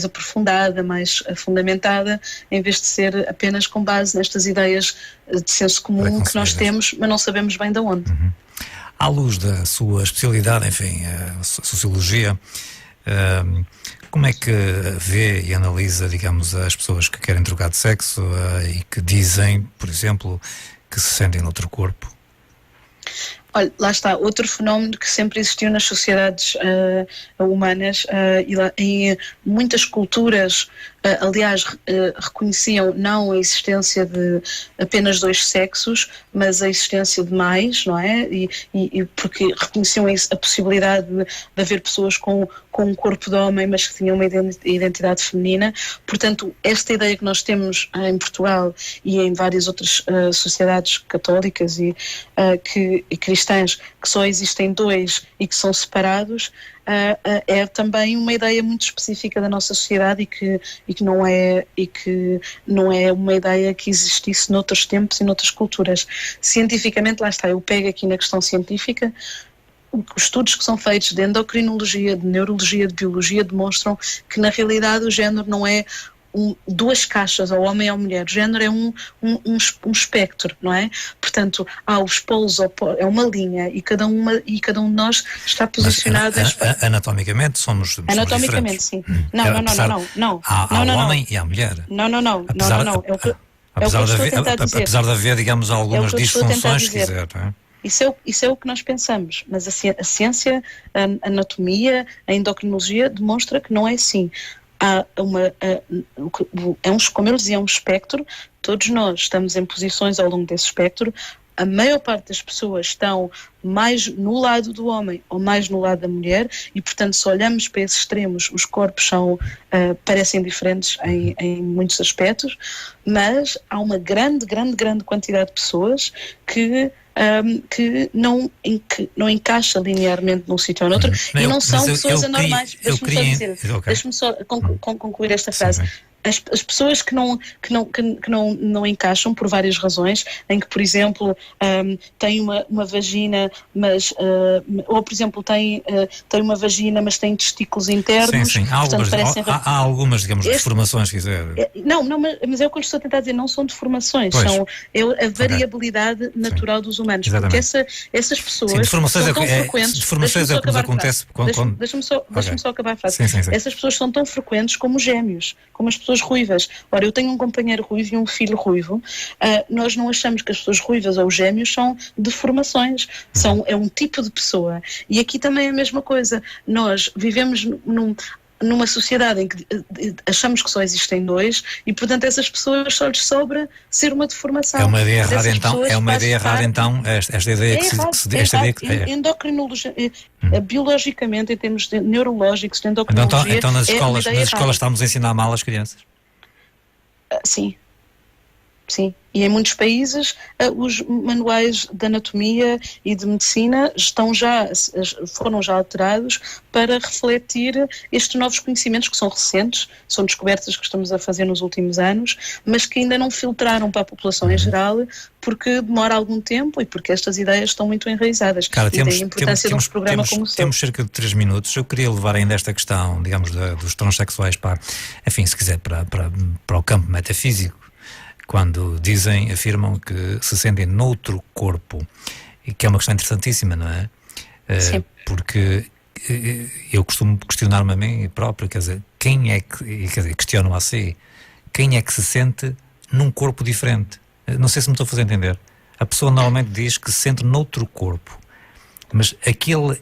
aprofundada, mais fundamentada, em vez de ser apenas com base nestas ideias de senso comum que nós temos, mas não sabemos bem de onde. À luz da sua especialidade, enfim, a Sociologia, como é que vê e analisa, digamos, as pessoas que querem trocar de sexo e que dizem, por exemplo, que se sentem noutro corpo? Olha, lá está, outro fenómeno que sempre existiu nas sociedades humanas em muitas culturas, aliás, reconheciam não a existência de apenas dois sexos, mas a existência de mais, não é? E porque reconheciam a possibilidade de haver pessoas com um corpo de homem, mas que tinham uma identidade feminina. Portanto, esta ideia que nós temos em Portugal e em várias outras sociedades católicas e cristãs, que só existem dois e que são separados, é também uma ideia muito específica da nossa sociedade e que não é uma ideia que existisse noutros tempos e noutras culturas. Cientificamente, lá está, eu pego aqui na questão científica, os estudos que são feitos de endocrinologia, de neurologia, de biologia, demonstram que na realidade o género não é duas caixas, ao homem e à mulher. O género é um espectro, não é? Portanto, há os polos, é uma linha, e cada um de nós está posicionado... Anatomicamente somos anatomicamente, diferentes. Sim. Não. Há o homem e a mulher. Não. Apesar de haver, digamos, algumas disfunções, se quiser, não é? Isso é o que nós pensamos, mas a ciência, a anatomia, a endocrinologia demonstra que não é assim. Como eu dizia, é um espectro. Todos nós estamos em posições ao longo desse espectro. A maior parte das pessoas estão mais no lado do homem ou mais no lado da mulher, e portanto, se olhamos para esses extremos, os corpos parecem diferentes em muitos aspectos, mas há uma grande quantidade de pessoas que não encaixa linearmente num sítio ou noutro, e não são pessoas anormais. Deixa-me só concluir esta frase. Sim. As pessoas que não encaixam por várias razões, em que, por exemplo, têm uma vagina, mas ou, por exemplo, têm uma vagina, mas têm testículos internos. Sim. Há algumas, digamos, deformações, se quiser. Não, mas é o que eu estou a tentar dizer, não são deformações, são a variabilidade natural dos humanos. Exatamente. Porque essas pessoas deformações são tão frequentes. Deformações é o que nos acontece quando... Deixa-me só acabar a frase. Sim. Essas pessoas são tão frequentes como os gêmeos, como as pessoas ruivas. Ora, eu tenho um companheiro ruivo e um filho ruivo. Nós não achamos que as pessoas ruivas ou os gêmeos são deformações, é um tipo de pessoa. E aqui também é a mesma coisa. Nós vivemos numa sociedade em que achamos que só existem dois, e portanto essas pessoas só lhes sobra ser uma deformação. É uma ideia errada então, esta ideia endocrinologia, biologicamente, em termos neurológicos, de endocrinologia. Então nas escolas estamos a ensinar mal às crianças? Sim. E em muitos países os manuais de anatomia e de medicina foram já alterados para refletir estes novos conhecimentos, que são recentes, são descobertas que estamos a fazer nos últimos anos, mas que ainda não filtraram para a população em geral, porque demora algum tempo e porque estas ideias estão muito enraizadas. Cara, e tem a importância de um programa como o seu. Temos cerca de 3 minutos. Eu queria levar ainda esta questão, digamos, dos transexuais enfim, se quiser, para o campo metafísico, quando afirmam que se sentem noutro corpo, e que é uma questão interessantíssima, não é? Sim. Porque eu costumo questionar-me a mim próprio, quer dizer, questiono a si, quem é que se sente num corpo diferente? Não sei se me estou a fazer entender. A pessoa normalmente diz que se sente noutro corpo, mas aquele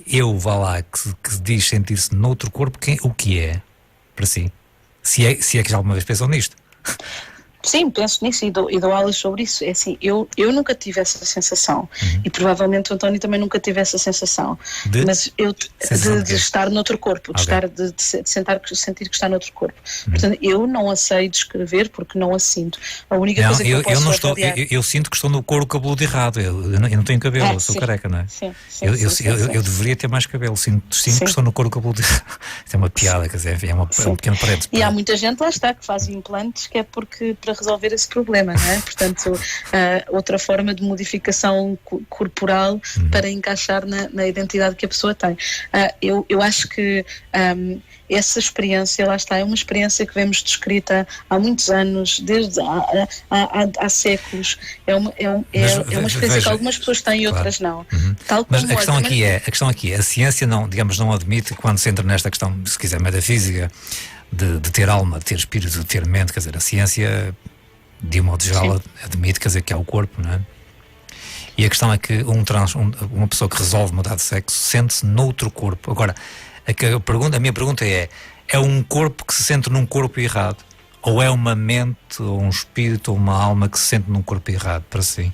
que diz sentir-se noutro corpo, o que é para si? Se é que já alguma vez pensam nisto? Sim, penso nisso e dou aulas sobre isso. É assim, eu nunca tive essa sensação, e provavelmente o António também nunca teve essa sensação, mas de estar noutro corpo, de sentir que está noutro corpo. Portanto, eu não a sei descrever porque não a sinto. A única coisa que eu posso avaliar... Eu sinto que estou no couro cabeludo errado. Eu não tenho cabelo, eu sou careca, não é? Eu deveria ter mais cabelo. Sinto que estou no couro cabeludo errado. Isso é uma piada, quer dizer, é um pequeno parede. E há muita gente, lá está, que faz implantes, que é porque para resolver esse problema, não é? Portanto, outra forma de modificação corporal para encaixar na identidade que a pessoa tem. Eu acho que essa experiência, lá está, é uma experiência que vemos descrita há muitos anos, desde há séculos. É uma experiência que algumas pessoas têm e outras não. Mas a questão aqui é, a ciência não admite, quando se entra nesta questão, se quiser, metafísica, de ter alma, de ter espírito, de ter mente, quer dizer, a ciência, de um modo geral, admite, quer dizer, que há o corpo, não é? E a questão é que uma pessoa que resolve mudar de sexo sente-se noutro corpo. Agora, a minha pergunta é um corpo que se sente num corpo errado? Ou é uma mente, ou um espírito, ou uma alma que se sente num corpo errado, para si?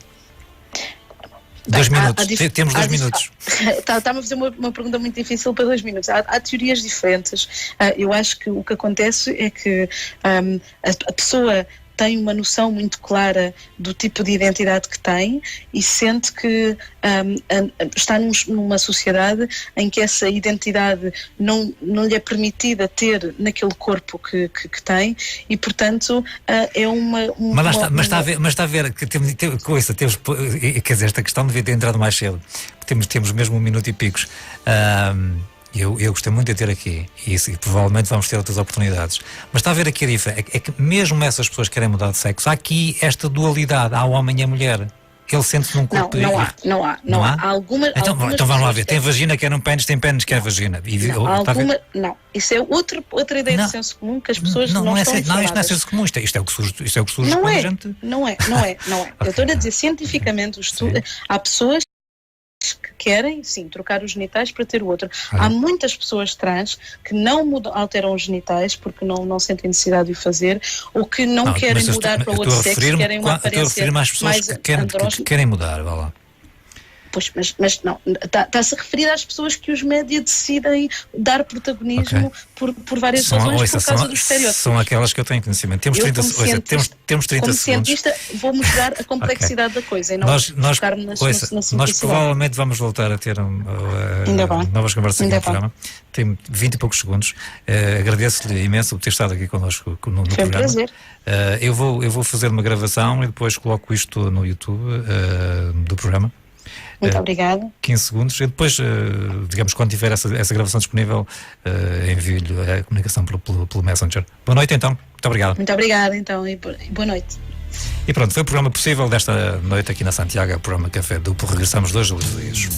2 minutos, temos 2 minutos. Está-me a fazer uma pergunta muito difícil para 2 minutos. Há teorias diferentes. Eu acho que o que acontece é que a pessoa tem uma noção muito clara do tipo de identidade que tem e sente que está numa sociedade em que essa identidade não lhe é permitida ter naquele corpo que tem e, portanto, é mas está a ver que temos, quer dizer, esta questão devia ter entrado mais cedo. Temos mesmo 1 minuto e picos. Eu gostei muito de ter aqui e provavelmente vamos ter outras oportunidades. Mas está a ver aqui a diferença. É que mesmo essas pessoas que querem mudar de sexo, há aqui esta dualidade, há o homem e a mulher. Ele sente-se num corpo... Não há. Há algumas então vamos lá ver. Tem vagina que é num pênis, tem pênis que é vagina. Não, isso é outra ideia de senso comum que as pessoas não estão informadas. Não, isto não é senso comum. Isto é o que surge não quando é, a gente... Não é. Eu estou a dizer, cientificamente, há pessoas que querem, sim, trocar os genitais para ter o outro. Há muitas pessoas trans que não alteram os genitais porque não sentem necessidade de o fazer ou que não querem mudar para o outro sexo, querem uma aparência mais... Estou a referir-me às pessoas que querem mudar, vá lá. Pois, mas não, está-se a referir às pessoas que os média decidem dar protagonismo por várias razões, por causa dos estereótipos. São aquelas que eu tenho conhecimento. Temos 30 segundos. Como cientista, vou mostrar a complexidade da coisa e não focar-me na simplicidade. Nós provavelmente vamos voltar a ter novas conversas aqui no programa. Tem 20 e poucos segundos. Agradeço-lhe imenso por ter estado aqui connosco no programa. Foi um prazer. Eu vou fazer uma gravação e depois coloco isto no YouTube do programa. Muito obrigada. 15 segundos. E depois, digamos, quando tiver essa gravação disponível, envio-lhe a comunicação pelo Messenger. Boa noite, então. Muito obrigado. Muito obrigada, então, e boa noite. E pronto, foi o programa possível desta noite aqui na Santiago, o programa Café Duplo. Regressamos 2 dias.